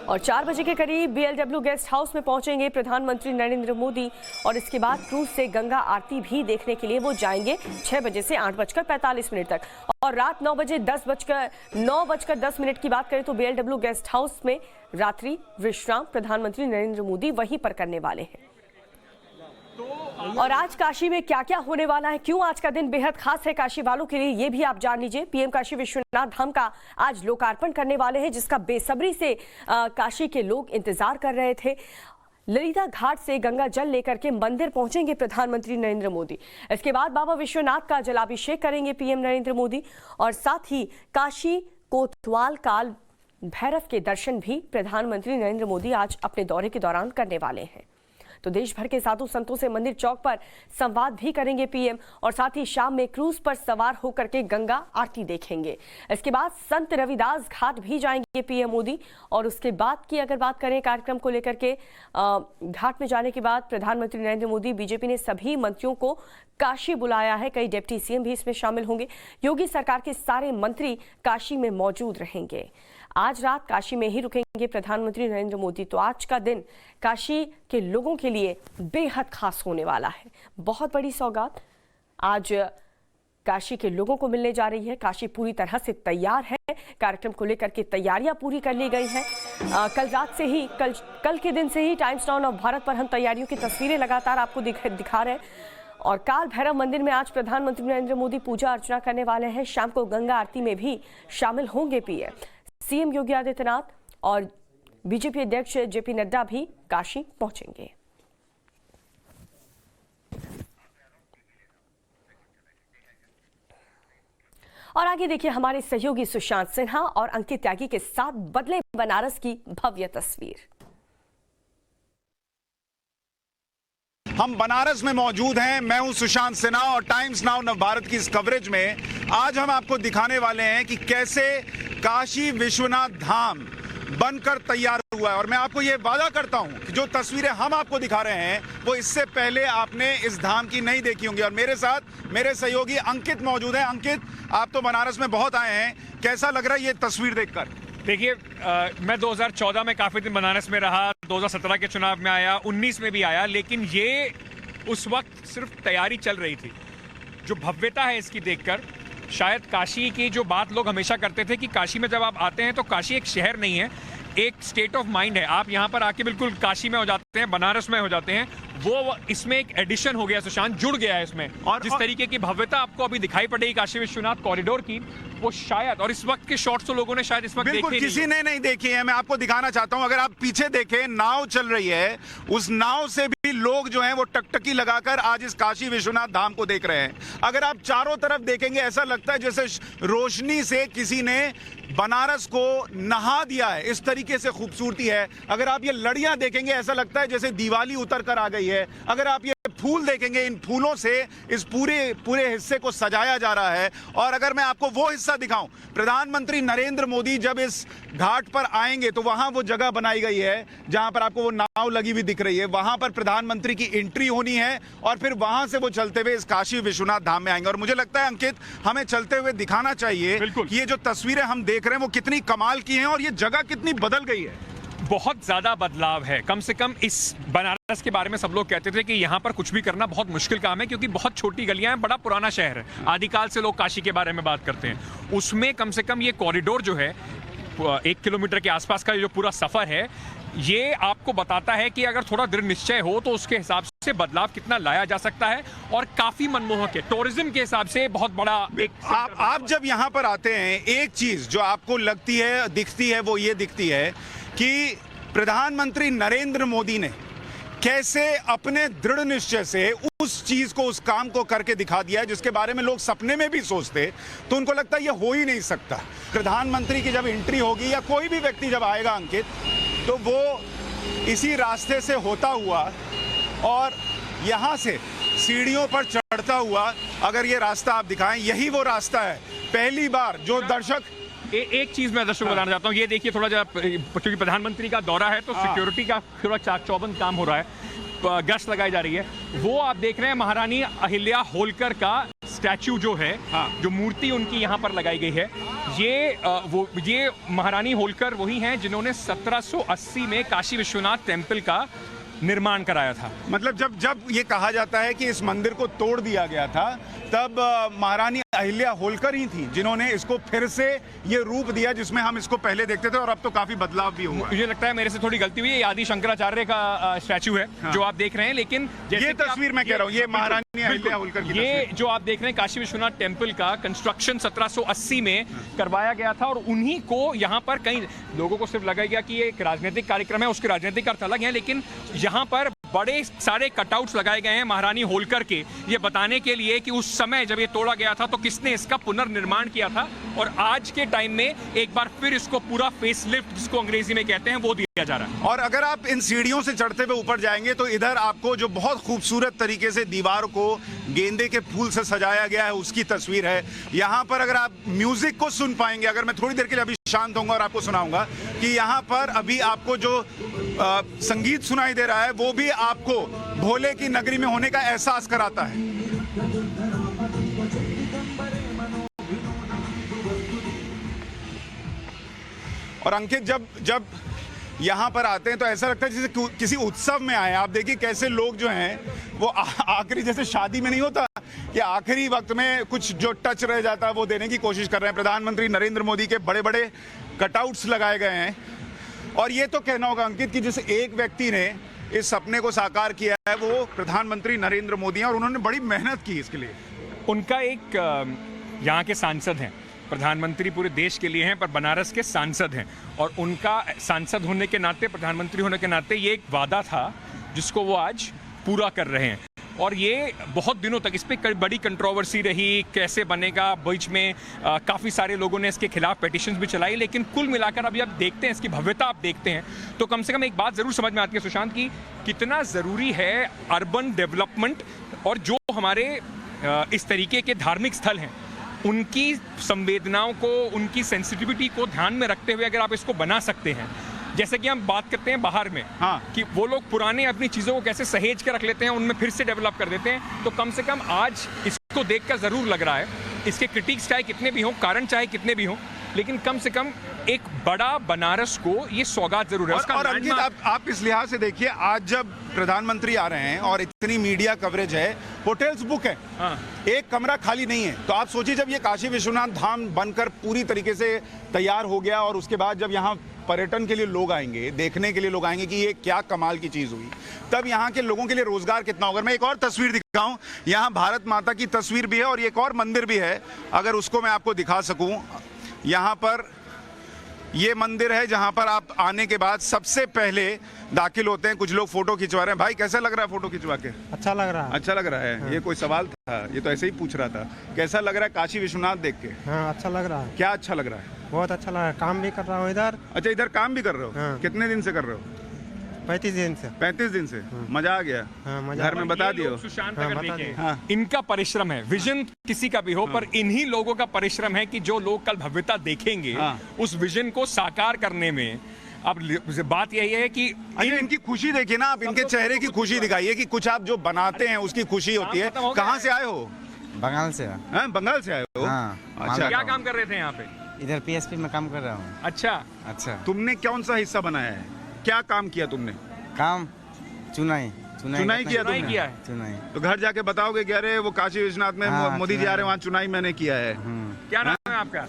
और 4 बजे के करीब BLW गेस्ट हाउस में पहुंचेंगे प्रधानमंत्री नरेंद्र मोदी, और इसके बाद क्रूज से गंगा आरती भी देखने के लिए वो जाएंगे 6 बजे से 8:45 तक। और रात 9:10 की बात करें तो BLW गेस्ट हाउस में रात्रि विश्राम प्रधानमंत्री नरेंद्र मोदी वहीं पर करने वाले हैं। और आज काशी में क्या क्या होने वाला है, क्यों आज का दिन बेहद खास है काशी वालों के लिए, ये भी आप जान लीजिए। पीएम काशी विश्वनाथ धाम का आज लोकार्पण करने वाले हैं, जिसका बेसब्री से काशी के लोग इंतजार कर रहे थे। ललिता घाट से गंगा जल लेकर के मंदिर पहुंचेंगे प्रधानमंत्री नरेंद्र मोदी। इसके बाद बाबा विश्वनाथ का जलाभिषेक करेंगे पीएम नरेंद्र मोदी, और साथ ही काशी कोतवाल काल भैरव के दर्शन भी प्रधानमंत्री नरेंद्र मोदी आज अपने दौरे के दौरान करने वाले हैं। तो देश भर के साधु संतों से मंदिर चौक पर संवाद भी करेंगे पीएम, और साथ ही शाम में क्रूज पर सवार होकर के गंगा आरती देखेंगे। इसके बाद संत रविदास घाट भी जाएंगे पीएम मोदी, और उसके बाद की अगर बात करें कार्यक्रम को लेकर के, घाट में जाने के बाद प्रधानमंत्री नरेंद्र मोदी, बीजेपी ने सभी मंत्रियों को काशी बुलाया है, कई डिप्टी सीएम भी इसमें शामिल होंगे। योगी सरकार के सारे मंत्री काशी में मौजूद रहेंगे। आज रात काशी में ही रुकेंगे प्रधानमंत्री नरेंद्र मोदी। तो आज का दिन काशी के लोगों के लिए बेहद खास होने वाला है। बहुत बड़ी सौगात आज काशी के लोगों को मिलने जा रही है। काशी पूरी तरह से तैयार है, कार्यक्रम को लेकर के तैयारियां पूरी कर ली गई हैं। कल रात से ही कल के दिन से ही टाइम्स नाउ भारत पर हम तैयारियों की तस्वीरें लगातार आपको दिखा रहे हैं। और काल भैरव मंदिर में आज प्रधानमंत्री नरेंद्र मोदी पूजा अर्चना करने वाले हैं। शाम को गंगा आरती में भी शामिल होंगे पीएम। सीएम योगी आदित्यनाथ और बीजेपी अध्यक्ष जेपी नड्डा भी काशी पहुंचेंगे। और आगे देखिए हमारे सहयोगी सुशांत सिन्हा और अंकित त्यागी के साथ बदले बनारस की भव्य तस्वीर। हम बनारस में मौजूद हैं। मैं हूं सुशांत सिन्हा और टाइम्स नाउ नवभारत की इस कवरेज में आज हम आपको दिखाने वाले हैं कि कैसे काशी विश्वनाथ धाम बनकर तैयार हुआ है। और मैं आपको ये वादा करता हूं कि जो तस्वीरें हम आपको दिखा रहे हैं वो इससे पहले आपने इस धाम की नहीं देखी होंगी। और मेरे साथ मेरे सहयोगी अंकित मौजूद हैं। अंकित, आप तो बनारस में बहुत आए हैं, कैसा लग रहा है ये तस्वीर देखकर? देखिए, मैं 2014 में काफ़ी दिन बनारस में रहा, 2017 के चुनाव में आया, 19 में भी आया, लेकिन ये उस वक्त सिर्फ तैयारी चल रही थी। जो भव्यता है इसकी देखकर, शायद काशी की जो बात लोग हमेशा करते थे कि काशी में जब आप आते हैं तो काशी एक शहर नहीं है, एक स्टेट ऑफ माइंड है। आप यहाँ पर आके बिल्कुल काशी में हो जाते हैं, बनारस में हो जाते हैं। वो इसमें एक एडिशन हो गया सुशांत, जुड़ गया है इसमें। और जिस तरीके की भव्यता आपको अभी दिखाई पड़ेगी काशी विश्वनाथ कॉरिडोर की, वो शायद, और इस वक्त के शॉट्स तो लोगों ने शायद इस वक्त बिल्कुल किसी ने नहीं देखी है। मैं आपको दिखाना चाहता हूं, अगर आप पीछे देखें नाव चल रही है, उस नाव से भी लोग जो हैं वो टकटकी लगाकर आज इस काशी विश्वनाथ धाम को देख रहे हैं। अगर आप चारों तरफ देखेंगे ऐसा लगता है जैसे रोशनी से किसी ने बनारस को नहा दिया है, इस तरीके से खूबसूरती है। अगर आप ये लड़ियां देखेंगे ऐसा लगता है जैसे दिवाली उतर कर आ गई है। अगर आप ये फूल देखेंगे, इन फूलों से इस पूरे हिस्से को सजाया जा रहा है। और अगर मैं आपको वो हिस्सा दिखाऊं, प्रधानमंत्री नरेंद्र मोदी जब इस घाट पर आएंगे तो वहां वो जगह बनाई गई है जहां पर आपको वो नाव लगी हुई दिख रही है, वहां पर प्रधानमंत्री की एंट्री होनी है और फिर वहां से वो चलते हुए इस काशी विश्वनाथ धाम में आएंगे। और मुझे लगता है अंकित, हमें चलते हुए दिखाना चाहिए कि ये जो तस्वीरें हम देख रहे हैं वो कितनी कमाल की हैं और ये जगह कितनी बदल गई है। बहुत ज्यादा बदलाव है। कम से कम इस बनारस के बारे में सब लोग कहते थे कि यहाँ पर कुछ भी करना बहुत मुश्किल काम है, क्योंकि बहुत छोटी गलियां हैं, बड़ा पुराना शहर है। आदिकाल से लोग काशी के बारे में बात करते हैं। उसमें कम से कम ये कॉरिडोर जो है 1 किलोमीटर के आसपास का जो पूरा सफर है, ये आपको बताता है कि अगर थोड़ा दृढ़ निश्चय हो तो उसके हिसाब से बदलाव कितना लाया जा सकता है और काफी मनमोहक है। टूरिज्म के हिसाब से बहुत बड़ा एक आप जब यहाँ पर आते हैं, एक चीज जो आपको लगती है, दिखती है, वो ये दिखती है कि प्रधानमंत्री नरेंद्र मोदी ने कैसे अपने दृढ़ निश्चय से उस चीज को, उस काम को करके दिखा दिया है जिसके बारे में लोग सपने में भी सोचते तो उनको लगता है ये हो ही नहीं सकता। प्रधानमंत्री की जब एंट्री होगी या कोई भी व्यक्ति जब आएगा अंकित, तो वो इसी रास्ते से होता हुआ और यहाँ से सीढ़ियों पर चढ़ता हुआ, अगर ये रास्ता आप दिखाएं, यही वो रास्ता है। पहली बार जो दर्शक एक चीज मैं दर्शकों को बताना चाहता हूँ, ये देखिए थोड़ा जब, क्योंकि प्रधानमंत्री का दौरा है तो सिक्योरिटी का थोड़ा चाक-चौबंद काम हो रहा है, गश्त लगाई जा रही है। वो आप देख रहे हैं महारानी अहिल्या होलकर का स्टैचू जो है, जो मूर्ति उनकी यहाँ पर लगाई गई है, ये महारानी होलकर वही हैं जिन्होंने 1780 में काशी विश्वनाथ टेम्पल का निर्माण कराया था। मतलब जब ये कहा जाता है कि इस मंदिर को तोड़ दिया गया था, तब महारानी अहिल्या होलकर ही थी जिन्होंने इसको फिर से ये रूप दिया जिसमें हम इसको पहले देखते थे, और अब तो काफी बदलाव भी हुआ। मुझे लगता है मेरे से थोड़ी गलती हुई है, आदि शंकराचार्य का स्टैचू है जो आप देख रहे हैं, लेकिन ये तस्वीर मैं कह रहा हूँ, ये महारानी अहिल्या होलकर की ये जो आप देख रहे हैं काशी विश्वनाथ टेम्पल का कंस्ट्रक्शन 1780 में करवाया गया था, और उन्हीं को यहाँ पर कई लोगों को सिर्फ लगा गया कि ये एक राजनीतिक कार्यक्रम है, उसके राजनीतिक अर्थ अलग है, लेकिन यहाँ पर बड़े सारे कटआउट्स लगाए गए हैं महारानी होलकर के, ये बताने के लिए कि उस समय जब ये तोड़ा गया था तो किसने इसका पुनर्निर्माण किया था, और आज के टाइम में एक बार फिर इसको पूरा फेसलिफ्ट, जिसको अंग्रेजी में कहते हैं, वो दिया जा रहा है। और अगर आप इन सीढ़ियों से चढ़ते हुए ऊपर जाएंगे तो इधर आपको जो बहुत खूबसूरत तरीके से दीवार को गेंदे के फूल से सजाया गया है उसकी तस्वीर है। यहाँ पर अगर आप म्यूजिक को सुन पाएंगे, अगर मैं थोड़ी देर के लिए अभी शांत होऊंगा और आपको सुनाऊंगा कि यहाँ पर अभी आपको जो संगीत सुनाई दे रहा है वो भी आपको भोले की नगरी में होने का एहसास कराता है। और अंकित, जब यहाँ पर आते हैं तो ऐसा लगता है जैसे किसी उत्सव में आए। आप देखिए कैसे लोग जो हैं वो आखिरी, जैसे शादी में नहीं होता कि आखिरी वक्त में कुछ जो टच रह जाता है वो देने की कोशिश कर रहे हैं। प्रधानमंत्री नरेंद्र मोदी के बड़े बड़े कटआउट्स लगाए गए हैं, और ये तो कहना होगा अंकित कि जिस एक व्यक्ति ने इस सपने को साकार किया है वो प्रधानमंत्री नरेंद्र मोदी हैं, और उन्होंने बड़ी मेहनत की इसके लिए। उनका एक यहाँ के सांसद हैं, प्रधानमंत्री पूरे देश के लिए हैं पर बनारस के सांसद हैं, और उनका सांसद होने के नाते, प्रधानमंत्री होने के नाते ये एक वादा था जिसको वो आज पूरा कर रहे हैं। और ये बहुत दिनों तक इस पर बड़ी कंट्रोवर्सी रही, कैसे बनेगा, बीच में काफ़ी सारे लोगों ने इसके खिलाफ पिटिशंस भी चलाई, लेकिन कुल मिलाकर अभी आप देखते हैं, इसकी भव्यता आप देखते हैं तो कम से कम एक बात ज़रूर समझ में आती है सुशांत, की कितना ज़रूरी है अर्बन डेवलपमेंट, और जो हमारे इस तरीके के धार्मिक स्थल हैं उनकी संवेदनाओं को, उनकी सेंसिटिविटी को ध्यान में रखते हुए अगर आप इसको बना सकते हैं। जैसे कि हम बात करते हैं बाहर में, कि वो लोग पुराने अपनी चीज़ों को कैसे सहेज के रख लेते हैं, उनमें फिर से डेवलप कर देते हैं, तो कम से कम आज इसको देखकर ज़रूर लग रहा है, इसके क्रिटिक्स चाहे कितने भी हों, कारण चाहे कितने भी हों, लेकिन कम से कम एक बड़ा बनारस को ये सौगात जरूर है। और अंकित, आप इस लिहाज से देखिए, आज जब प्रधानमंत्री आ रहे हैं और इतनी मीडिया कवरेज है, होटल्स बुक है, एक कमरा खाली नहीं है, तो आप सोचिए जब ये काशी विश्वनाथ धाम बनकर पूरी तरीके से तैयार हो गया और उसके बाद जब यहाँ पर्यटन के लिए लोग आएंगे, देखने के लिए लोग आएंगे कि ये क्या कमाल की चीज हुई, तब यहाँ के लोगों के लिए रोजगार कितना होगा। मैं एक और तस्वीर दिखाऊं, यहाँ भारत माता की तस्वीर भी है और एक और मंदिर भी है, अगर उसको मैं आपको दिखा सकूं। यहाँ पर ये मंदिर है जहाँ पर आप आने के बाद सबसे पहले दाखिल होते हैं, कुछ लोग फोटो खिंचवा रहे हैं। भाई कैसा लग रहा है फोटो खिंचवा के? अच्छा लग रहा है। अच्छा लग रहा है। ये कोई सवाल था? ये तो ऐसे ही पूछ रहा था। कैसा लग रहा है काशी विश्वनाथ देख के? हाँ, अच्छा लग रहा है। क्या अच्छा लग रहा है? बहुत अच्छा लग रहा है। काम भी कर रहा हूँ इधर। अच्छा, इधर काम भी कर रहे हो? हाँ। कितने दिन से कर रहे हो? 35 दिन से। 35 दिन से मजा आ गया। घर में बता दियो। सुशांत अगर देखें, इनका परिश्रम है, विजन किसी का भी हो, पर इन्हीं लोगों का परिश्रम है कि जो लोग कल भव्यता देखेंगे उस विजन को साकार करने में। अब बात यही है कि इनकी खुशी देखिए ना आप, इनके चेहरे की खुशी दिखाइए कि कुछ आप जो बनाते हैं उसकी खुशी होती है। कहाँ से आए हो? बंगाल से। बंगाल से आए हो? अच्छा, क्या काम कर रहे थे यहाँ पे? इधर PSP में काम कर रहा हूँ। अच्छा, तुमने कौन सा हिस्सा बनाया है? क्या काम किया तुमने? काम चुनाई किया तुमने? चुनाई। तो घर जाके बताओगे कि अरे वो काशी विश्वनाथ में मोदी जी आ रहे हैं, वहाँ चुनाई मैंने किया है। क्या नाम है आपका?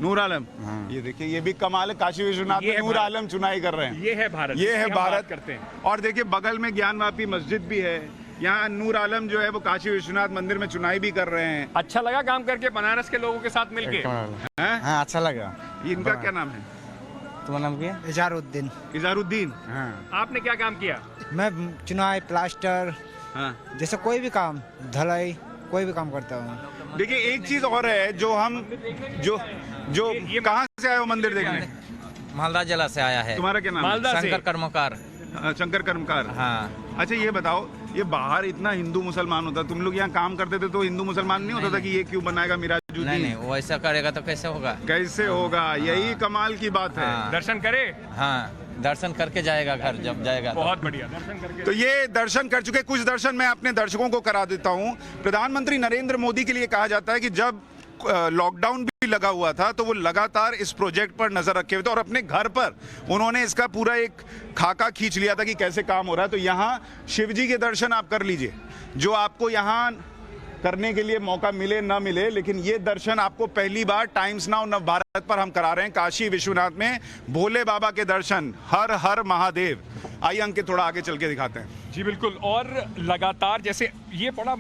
नूर आलम। ये देखिए, ये भी कमाल है, काशी विश्वनाथ में नूर आलम चुनाई कर रहे हैं। ये है भारत, ये है भारत करते हैं। और देखिए बगल में ज्ञानवापी मस्जिद भी है। यहाँ नूर आलम जो है वो काशी विश्वनाथ मंदिर में चुनाई भी कर रहे हैं। अच्छा लगा काम करके बनारस के लोगों के साथ मिलके? हाँ, अच्छा लगा। इनका क्या नाम है? तुम्हारा नाम क्या? इजारुद्दीन। आपने क्या काम किया? मैं चुनाई, प्लास्टर, जैसे कोई भी काम, ढलाई, कोई भी काम करता हूँ। देखिए एक चीज और है जो हम जो कहाँ से आए हो मंदिर देखने? मालदा जिला से आया है। तुम्हारा क्या नाम है? मालदा से। शंकर कर्मकार। हाँ। अच्छा ये बताओ, ये बाहर इतना हिंदू मुसलमान होता, तुम लोग यहाँ काम करते थे तो हिंदू मुसलमान नहीं होता था कि ये क्यों बनाएगा मिराजुद्दीन? नहीं, वो ऐसा करेगा तो कैसे होगा? कैसे होगा? यही कमाल की बात है। दर्शन करे? हाँ, दर्शन करके जाएगा घर, जब जाएगा। बहुत बढ़िया, दर्शन करके। तो ये दर्शन कर चुके, कुछ दर्शन मैं अपने दर्शकों को करा देता हूँ। प्रधानमंत्री नरेंद्र मोदी के लिए कहा जाता है कि जब लॉकडाउन भी लगा हुआ था तो वो लगातार इस प्रोजेक्ट पर नजर रखे हुए थे और अपने घर पर उन्होंने इसका पूरा एक खाका खींच लिया था कि कैसे काम हो रहा है। तो यहाँ शिव जी के दर्शन आप कर लीजिए, जो आपको यहाँ करने के लिए मौका मिले ना मिले, लेकिन ये दर्शन आपको पहली बार टाइम्स नाउ नव भारत पर हम करा रहे हैं। काशी विश्वनाथ में भोले बाबा के दर्शन। हर हर महादेव। आइए अंकित थोड़ा आगे चल के दिखाते हैं। जी बिल्कुल। और लगातार जैसे ये बड़ा,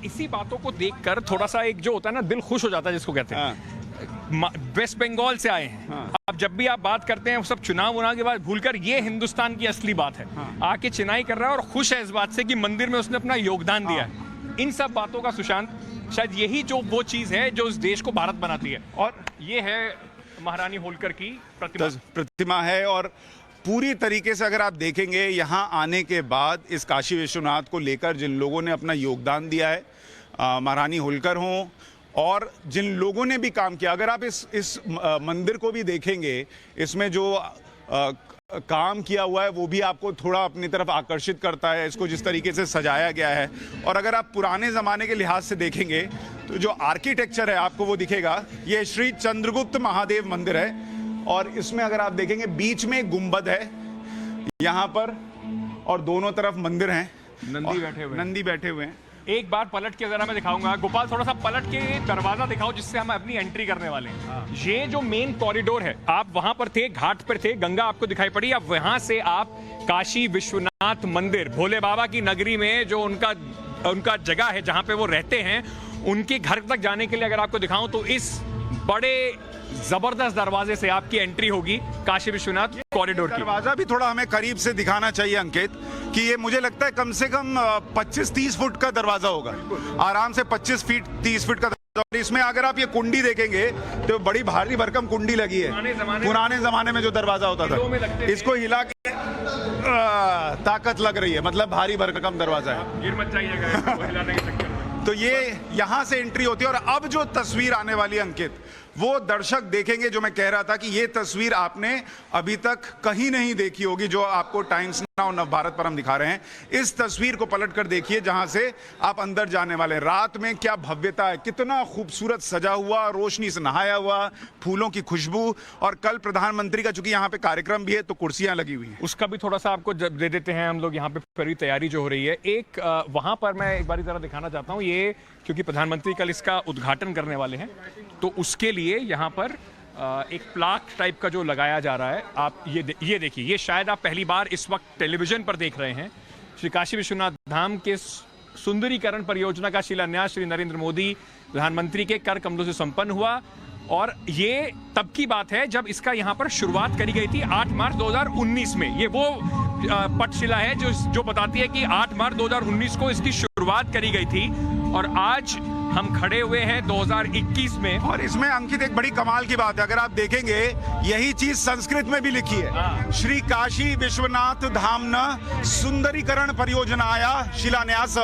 इसी बातों को देखकर थोड़ा सा एक जो होता है ना, दिल खुश हो जाता है, जिसको कहते हैं। वेस्ट बंगाल से आए हैं। अब जब भी आप बात करते हैं सब चुनाव के बाद भूलकर, ये हिंदुस्तान की असली बात है। आके चुनाई कर रहा है और खुश है इस बात से कि मंदिर में उसने अपना योगदान दिया है। इन सब बातों का सुशांत शायद यही जो वो चीज है जो इस देश को भारत बनाती है। और ये है महारानी होलकर की प्रतिमा है। और पूरी तरीके से अगर आप देखेंगे यहाँ आने के बाद इस काशी विश्वनाथ को लेकर जिन लोगों ने अपना योगदान दिया है, महारानी होलकर हों और जिन लोगों ने भी काम किया, अगर आप इस मंदिर को भी देखेंगे, इसमें जो काम किया हुआ है वो भी आपको थोड़ा अपनी तरफ आकर्षित करता है, इसको जिस तरीके से सजाया गया है। और अगर आप पुराने ज़माने के लिहाज से देखेंगे तो जो आर्किटेक्चर है आपको वो दिखेगा। ये श्री चंद्रगुप्त महादेव मंदिर है और इसमें अगर आप देखेंगे बीच में एक गुंबद है यहाँ पर और दोनों तरफ मंदिर हैं। नंदी बैठे हुए हैं। एक बार पलट के जरा मैं दिखाऊंगा। गोपाल थोड़ा सा पलट के दरवाजा दिखाओ जिससे हम अपनी एंट्री करने वाले हैं। ये जो मेन कॉरिडोर है, आप वहां पर थे, घाट पर थे, गंगा आपको दिखाई पड़ी। अब वहां से आप काशी विश्वनाथ मंदिर, भोले बाबा की नगरी में जो उनका जगह है जहां पे वो रहते हैं, उनके घर तक जाने के लिए अगर आपको दिखाऊं तो इस बड़े जबरदस्त दरवाजे से आपकी एंट्री होगी काशी विश्वनाथ कॉरिडोर की। दरवाजा भी थोड़ा हमें करीब से दिखाना चाहिए अंकित, कि ये मुझे लगता है कम से कम 25-30 फुट का दरवाजा होगा, आराम से 25-30 फीट का दरवाजा। इसमें अगर आप ये कुंडी देखेंगे तो बड़ी भारी भरकम कुंडी लगी है। पुराने जमाने में जो दरवाजा होता था, इसको हिला के ताकत लग रही है, मतलब भारी भरकम दरवाजा है। गिर मत जाइएगा। तो ये यहाँ से एंट्री होती है। और अब जो तस्वीर आने वाली अंकित, वो दर्शक देखेंगे, जो मैं कह रहा था कि ये तस्वीर आपने अभी तक कहीं नहीं देखी होगी, जो आपको टाइम्स नाउ नव भारत पर हम दिखा रहे हैं। इस तस्वीर को पलट कर देखिए जहां से आप अंदर जाने वाले। रात में क्या भव्यता है, कितना खूबसूरत सजा हुआ, रोशनी से नहाया हुआ, फूलों की खुशबू। और कल प्रधानमंत्री का चूंकि यहाँ पे कार्यक्रम भी है तो कुर्सियां लगी हुई हैं, उसका भी थोड़ा सा आपको दे देते हैं हम लोग। यहाँ पे पूरी तैयारी जो हो रही है, एक वहां पर मैं एक बार जरा दिखाना चाहता हूँ, ये क्योंकि प्रधानमंत्री कल इसका उद्घाटन करने वाले हैं, तो उसके लिए यहाँ पर एक प्लाक टाइप का जो लगाया जा रहा है। आप ये देखिए, ये शायद आप पहली बार इस वक्त टेलीविजन पर देख रहे हैं। श्री काशी विश्वनाथ धाम के सुंदरीकरण परियोजना का शिलान्यास श्री नरेंद्र मोदी प्रधानमंत्री के कर कमलों से संपन्न हुआ। और ये तब की बात है जब इसका यहाँ पर शुरुआत करी गई थी 8 मार्च 2019 में। ये वो पटशिला है जो बताती है कि 8 मार्च 2019 को इसकी शुरुआत करी गई थी। और आज हम खड़े हुए हैं 2021 में। और इसमें अंकित एक बड़ी कमाल की बात है, अगर आप देखेंगे यही चीज संस्कृत में भी लिखी है। श्री काशी विश्वनाथ धामना सुंदरीकरण परियोजनाया शिलान्यास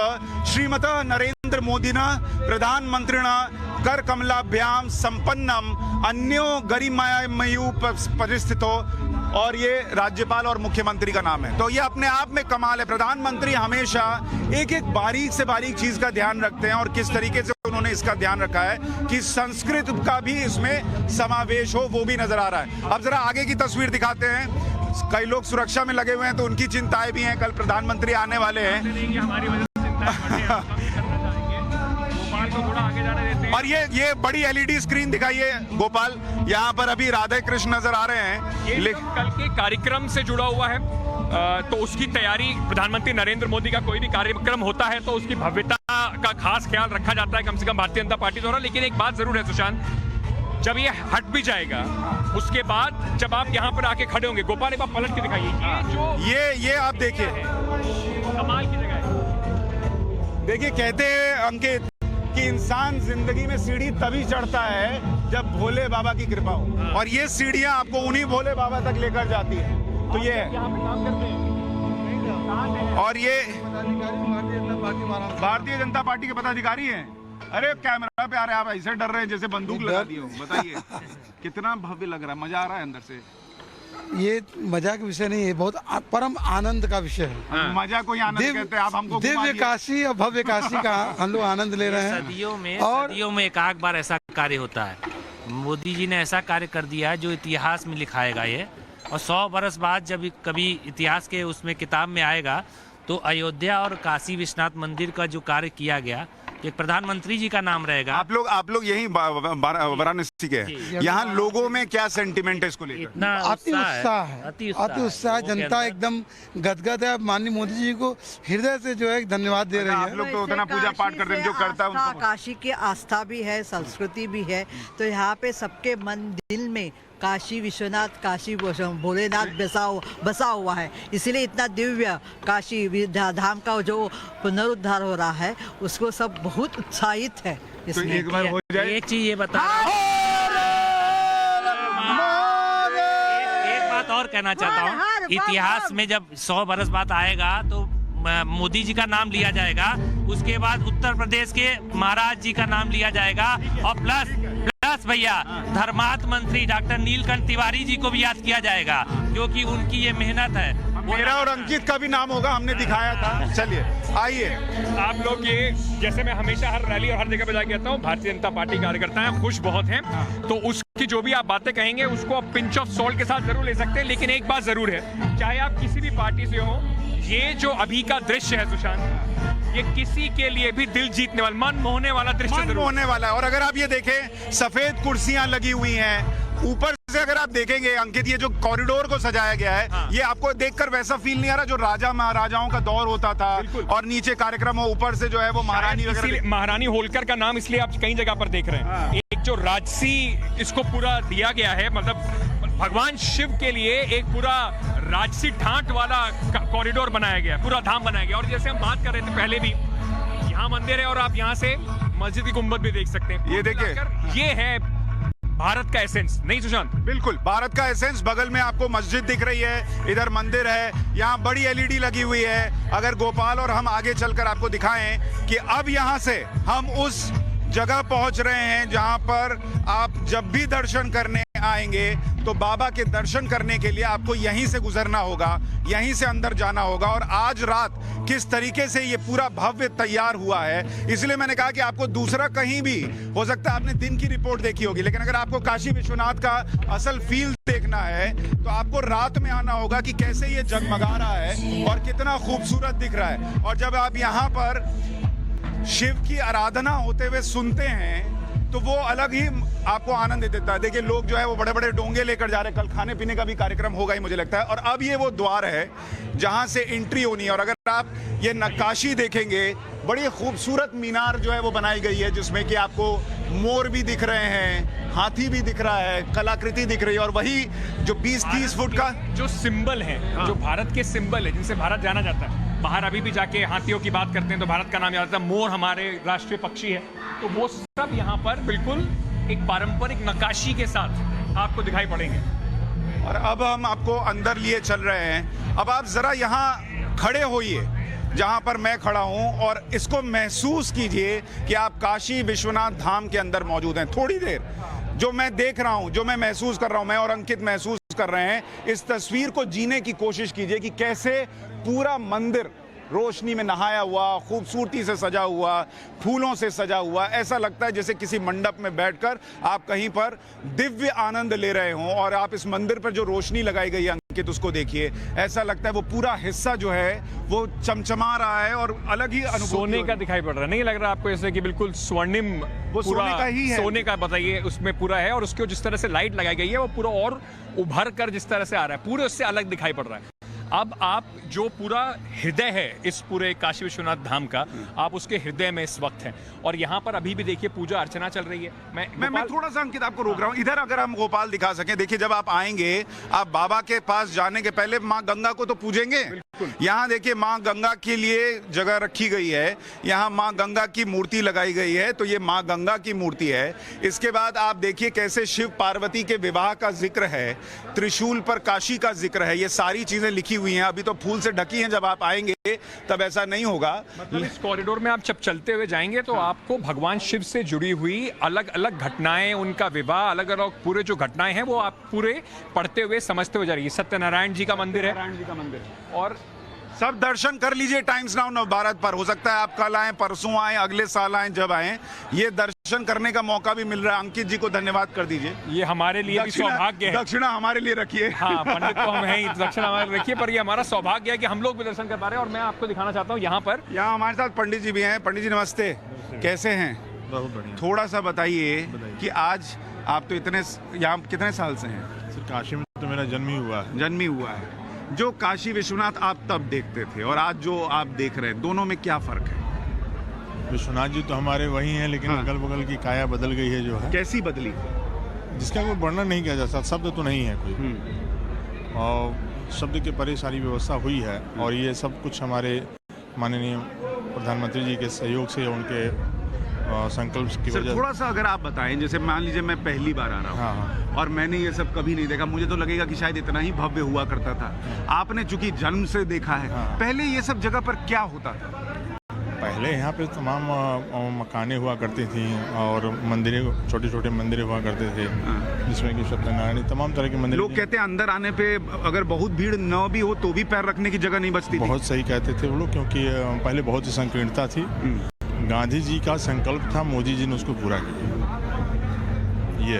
श्रीमतः नरेंद्र मोदिना प्रधानमंत्रिणा कर कमलाभ्याम संपन्नम अन्यो गरिमामयु परिस्थितो, और ये राज्यपाल और मुख्यमंत्री का नाम है। तो ये अपने आप में कमाल है। प्रधानमंत्री हमेशा एक एक बारीक से बारीक चीज का ध्यान रखते हैं, और किस तरीके से उन्होंने इसका ध्यान रखा है कि संस्कृत का भी इसमें समावेश हो, वो भी नजर आ रहा है। अब जरा आगे की तस्वीर दिखाते हैं। कई लोग सुरक्षा में लगे हुए हैं, तो उनकी चिंताएं भी हैं। कल प्रधानमंत्री आने वाले हैं और ये बड़ी एलईडी स्क्रीन दिखाइए गोपाल, यहाँ पर अभी राधे कृष्ण नजर आ रहे हैं। ये कल के कार्यक्रम से जुड़ा हुआ है, तो उसकी तैयारी, प्रधानमंत्री नरेंद्र मोदी का कोई भी कार्यक्रम होता है तो उसकी भव्यता का खास ख्याल रखा जाता है, कम से कम भारतीय जनता पार्टी द्वारा। लेकिन एक बात जरूर है सुशांत, जब ये हट भी जाएगा उसके बाद जब आप यहाँ पर आके खड़े होंगे, गोपाल एक बार पलट के दिखाइए, ये आप देखिए कमाल की जगह है। देखिए, कहते हैं अंकित कि इंसान जिंदगी में सीढ़ी तभी चढ़ता है जब भोले बाबा की कृपा हो, और ये सीढ़ियां आपको उन्हीं भोले बाबा तक लेकर जाती है। तो ये है, और ये भारतीय जनता पार्टी के पदाधिकारी हैं। अरे कैमरा पे आ रहे हैं, आप ऐसे डर रहे हैं जैसे बंदूक लगा दिए हो। बताइए कितना भव्य लग रहा है, मजा आ रहा है अंदर से। ये मजा का विषय नहीं है, बहुत परम आनंद का विषय है। मजा कोई आनंद कहते हैं, आप हमको दिव्य काशी और भव्य काशी का हम लोग आनंद ले रहे हैं। सदियों में एक बार ऐसा कार्य होता है। मोदी जी ने ऐसा कार्य कर दिया है जो इतिहास में लिखाएगा ये, और 100 बरस बाद जब कभी इतिहास के उसमें किताब में आएगा तो अयोध्या और काशी विश्वनाथ मंदिर का जो कार्य किया गया, एक प्रधानमंत्री जी का नाम रहेगा। आप लोग यही वाराणसी के हैं, यहाँ लोगों में क्या सेंटिमेंट है इसको लेकर? अति उत्साह, जनता एकदम गदगद है। माननीय मोदी जी को हृदय से जो है धन्यवाद दे रहे हैं। आप लोग तो उतना पूजा पाठ करते हैं, जो करता है उनको। काशी की आस्था भी है, संस्कृति भी है, तो यहाँ पे सबके मन दिल में काशी विश्वनाथ, काशी भोलेनाथ बसा हुआ है। इसीलिए इतना दिव्य काशी धाम का जो पुनरुद्धार हो रहा है उसको सब बहुत उत्साहित है। तो एक बार हो जाए। एक चीज ये बता रहा हूँ, एक बात और कहना चाहता हूँ, इतिहास में जब 100 बरस बाद आएगा तो मोदी जी का नाम लिया जाएगा, उसके बाद उत्तर प्रदेश के महाराज जी का नाम लिया जाएगा, और प्लस भैया धर्मार्थ मंत्री डॉक्टर नीलकंठ तिवारी जी को भी याद किया जाएगा, क्योंकि उनकी ये मेहनत है। मेरा और अंकित का भी नाम होगा, हमने दिखाया था। चलिए आइए, आप लोग ये, जैसे मैं हमेशा हर रैली और हर जगह पे जाके कहता हूँ, भारतीय जनता पार्टी कार्यकर्ता हैं, खुश बहुत हैं, तो उसकी जो भी आप बातें कहेंगे उसको आप पिंच ऑफ सॉल्ट के साथ जरूर ले सकते हैं। लेकिन एक बात जरूर है, चाहे आप किसी भी पार्टी से हो, ये जो अभी का दृश्य है सुशांत, ये किसी के लिए भी दिल जीतने वाला, मन मोहने वाला दृश्य मन मोहने वाला है। और अगर आप ये देखें, सफेद कुर्सियां लगी हुई हैं, ऊपर से अगर आप देखेंगे अंकित, ये जो कॉरिडोर को सजाया गया है, ये आपको देखकर वैसा फील नहीं आ रहा जो राजा महाराजाओं का दौर होता था, और नीचे कार्यक्रम हो, ऊपर से जो है वो महारानी वगैरह। महारानी होलकर का नाम इसलिए आप कई जगह पर देख रहे हैं। एक जो राजसी इसको पूरा दिया गया है, मतलब भगवान शिव के लिए एक पूरा राजसी ठाट वाला कॉरिडोर बनाया गया, पूरा धाम बनाया गया। और जैसे हम बात कर रहे थे पहले भी, यहाँ मंदिर है और आप यहाँ से मस्जिद की गुंबद भी देख सकते हैं। ये देखिए, ये है भारत का एसेंस, नहीं सुशांत? बिल्कुल भारत का एसेंस। बगल में आपको मस्जिद दिख रही है, इधर मंदिर है, यहाँ बड़ी एलईडी लगी हुई है। अगर गोपाल और हम आगे चलकर आपको दिखाएं कि अब यहाँ से हम उस जगह पहुंच रहे हैं जहां पर आप जब भी दर्शन करने आएंगे तो बाबा के दर्शन करने के लिए आपको यहीं से गुजरना होगा, यहीं से अंदर जाना होगा। और आज रात किस तरीके से ये पूरा भव्य तैयार हुआ है, इसलिए मैंने कहा कि आपको दूसरा कहीं भी, हो सकता है आपने दिन की रिपोर्ट देखी होगी, लेकिन अगर आपको काशी विश्वनाथ का असल फील देखना है तो आपको रात में आना होगा कि कैसे ये जगमगा रहा है और कितना खूबसूरत दिख रहा है। और जब आप यहाँ पर शिव की आराधना होते हुए सुनते हैं तो वो अलग ही आपको आनंद देता है। देखिए, लोग जो है वो बड़े बड़े डोंगे लेकर जा रहे हैं, कल खाने पीने का भी कार्यक्रम होगा ही मुझे लगता है। और अब ये वो द्वार है जहां से एंट्री होनी है। और अगर आप ये नक्काशी देखेंगे, बड़ी खूबसूरत मीनार जो है वो बनाई गई है, जिसमें कि आपको मोर भी दिख रहे हैं, हाथी भी दिख रहा है, कलाकृति दिख रही है। और वही जो 20-30 फुट का जो सिंबल है, जो भारत के सिंबल है, जिनसे भारत जाना जाता है, बाहर अभी भी जाके हाथियों की बात करते हैं तो भारत का नाम याद आता है। मोर हमारे राष्ट्रीय पक्षी है, तो वो सब यहाँ पर बिल्कुल एक पारंपरिक नक्काशी के साथ आपको दिखाई पड़ेंगे। और अब हम आपको अंदर लिए चल रहे हैं। अब आप जरा यहाँ खड़े होइए जहाँ पर मैं खड़ा हूँ और इसको महसूस कीजिए कि आप काशी विश्वनाथ धाम के अंदर मौजूद हैं। थोड़ी देर जो मैं देख रहा हूँ, जो मैं महसूस कर रहा हूँ, मैं और अंकित महसूस कर रहे हैं, इस तस्वीर को जीने की कोशिश कीजिए कि कैसे पूरा मंदिर रोशनी में नहाया हुआ, खूबसूरती से सजा हुआ, फूलों से सजा हुआ, ऐसा लगता है जैसे किसी मंडप में बैठकर आप कहीं पर दिव्य आनंद ले रहे हों। और आप इस मंदिर पर जो रोशनी लगाई गई है अंकित, उसको देखिए, ऐसा लगता है वो पूरा हिस्सा जो है वो चमचमा रहा है और अलग ही अनुभूति सोने का दिखाई पड़ रहा है। नहीं लग रहा आपको ऐसे कि बिल्कुल स्वर्णिम वो सोने का ही है? सोने का बताइए, उसमें पूरा है और उसके जिस तरह से लाइट लगाई गई है वो पूरा और उभर कर जिस तरह से आ रहा है, पूरे उससे अलग दिखाई पड़ रहा है। अब आप जो पूरा हृदय है इस पूरे काशी विश्वनाथ धाम का, आप उसके हृदय में इस वक्त हैं और यहाँ पर अभी भी देखिए पूजा अर्चना चल रही है। मैं थोड़ा सा अंकित आपको रोक रहा हूँ, इधर अगर हम गोपाल दिखा सकें। देखिए, जब आप आएंगे, आप बाबा के पास जाने के पहले माँ गंगा को तो पूजेंगे। यहाँ देखिए माँ गंगा के लिए जगह रखी गई है, यहाँ माँ गंगा की मूर्ति लगाई गई है, तो ये माँ गंगा की मूर्ति है। इसके बाद आप देखिए कैसे शिव पार्वती के विवाह का जिक्र है, त्रिशूल पर काशी का जिक्र है, ये सारी चीजें लिखी हुई हैं। अभी तो फूल से ढकी हैं, जब आप आएंगे तब ऐसा नहीं होगा। मतलब इस कॉरिडोर में आप जब चलते हुए जाएंगे तो आपको भगवान शिव से जुड़ी हुई अलग अलग घटनाएं, उनका विवाह, अलग अलग पूरे जो घटनाएं हैं वो आप पूरे पढ़ते हुए समझते हुए जा रही है। सत्यनारायण जी का मंदिर है और सब दर्शन कर लीजिए टाइम्स नाउ नवभारत पर। हो सकता है आप कल आए, परसों आए, अगले साल आए, जब आए, ये दर्शन करने का मौका भी मिल रहा है। अंकित जी को धन्यवाद कर दीजिए, ये हमारे लिए भी सौभाग्य है। दक्षिणा हमारे लिए रखिए। हाँ, पंडित तो हम हैं, दक्षिणा हमारे रखिए, पर ये हमारा सौभाग्य है कि हम लोग भी दर्शन कर पा रहे हैं। और मैं आपको दिखाना चाहता हूँ यहाँ हमारे साथ पंडित जी भी हैं। पंडित जी नमस्ते, कैसे हैं? बहुत बढ़िया। थोड़ा सा बताइए कि आज आप तो इतने यहाँ कितने साल से हैं? सर, काशी में तो मेरा जन्म ही हुआ है। जो काशी विश्वनाथ आप तब देखते थे और आज जो आप देख रहे हैं, दोनों में क्या फर्क है? विश्वनाथ जी तो हमारे वही हैं, लेकिन अगल बगल की काया बदल गई है जो है। कैसी बदली? जिसका कोई वर्णन नहीं किया जा सकता, शब्द तो नहीं है कोई। और शब्द के परे सारी व्यवस्था हुई है और ये सब कुछ हमारे माननीय प्रधानमंत्री जी के सहयोग से, उनके संकल्प की वजह। थोड़ा सा अगर आप बताएं, जैसे मान लीजिए मैं पहली बार आ रहा हूँ और मैंने ये सब कभी नहीं देखा, मुझे तो लगेगा कि शायद इतना ही भव्य हुआ करता था। आपने चूंकि जन्म से देखा है, पहले ये सब जगह पर क्या होता था? पहले यहाँ पे तमाम मकानें हुआ करती थी और मंदिरें, छोटे छोटे मंदिर हुआ करते थे, जिसमें कि सत्यनारायण, तमाम तरह के मंदिर। लोग कहते हैं अंदर आने पे अगर बहुत भीड़ न भी हो तो भी पैर रखने की जगह नहीं बचती थी। बहुत सही कहते थे वो लोग, क्योंकि पहले बहुत ही संकीर्णता थी। गांधी जी का संकल्प था, मोदी जी ने उसको पूरा किया। ये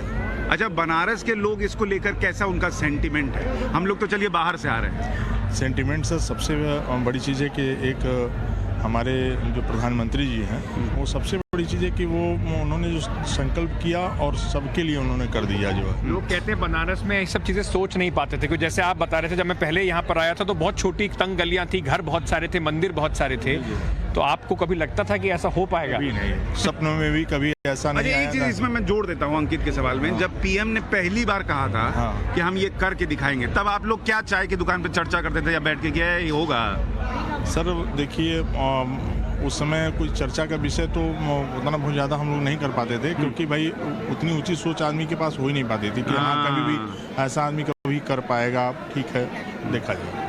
अच्छा, बनारस के लोग इसको लेकर कैसा उनका सेंटिमेंट है? हम लोग तो चलिए बाहर से आ रहे हैं। सेंटिमेंट से सबसे बड़ी चीज़ है कि एक हमारे जो प्रधानमंत्री जी हैं, वो सबसे बड़ी चीज़ है कि वो उन्होंने जो संकल्प किया और सबके लिए उन्होंने कर दिया। जो है, लोग कहते हैं बनारस में ये सब चीज़ें सोच नहीं पाते थे, क्योंकि जैसे आप बता रहे थे, जब मैं पहले यहाँ पर आया था तो बहुत छोटी तंग गलियाँ थी, घर बहुत सारे थे, मंदिर बहुत सारे थे, तो आपको कभी लगता था कि ऐसा हो पाएगा? कभी नहीं, सपनों में भी कभी ऐसा नहीं आया। एक चीज इसमें मैं जोड़ देता हूँ अंकित के सवाल में, जब पीएम ने पहली बार कहा था कि हम ये करके दिखाएंगे, तब आप लोग क्या चाय की दुकान पे चर्चा करते थे या बैठ के, क्या ये होगा? सर देखिए, उस समय कोई चर्चा का विषय तो उतना बहुत ज़्यादा हम लोग नहीं कर पाते थे, क्योंकि भाई उतनी ऊंची सोच आदमी के पास हो ही नहीं पाती थी कि हाँ कभी भी ऐसा आदमी कभी कर पाएगा। ठीक है, देखा जाए।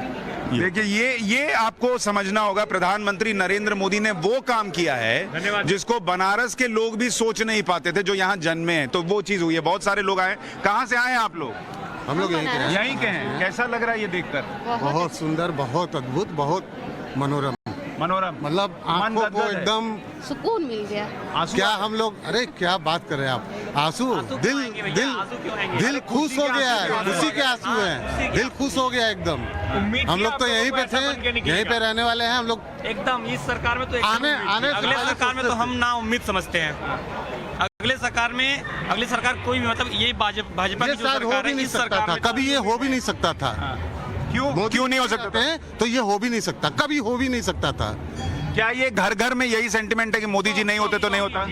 देखिए, ये आपको समझना होगा, प्रधानमंत्री नरेंद्र मोदी ने वो काम किया है जिसको बनारस के लोग भी सोच नहीं पाते थे, जो यहाँ जन्मे हैं, तो वो चीज हुई है। बहुत सारे लोग आए। कहाँ से आए आप लोग? हम लोग यहीं के हैं। कैसा लग रहा है ये देखकर? बहुत सुंदर, बहुत अद्भुत, बहुत मनोरम। मतलब आंखों को एकदम सुकून मिल गया। क्या हम लोग, अरे क्या बात कर रहे हैं आप? आंसू, दिल खुश हो गया है, खुशी के आंसू हैं, दिल खुश हो गया एकदम। हम लोग तो यहीं पे थे, यहीं पे रहने वाले हैं हम लोग। एकदम इस सरकार में तो आने अगले सरकार में तो हम ना उम्मीद समझते हैं। अगले सरकार कोई भी, मतलब ये भाजपा की जो सरकार है, इस सरकार में कभी ये हो भी नहीं सकता था। क्यों नहीं हो सकता? तो ये हो भी नहीं सकता, कभी हो भी नहीं सकता था। क्या ये घर घर में यही सेंटिमेंट है कि मोदी जी नहीं होते तो नहीं होता?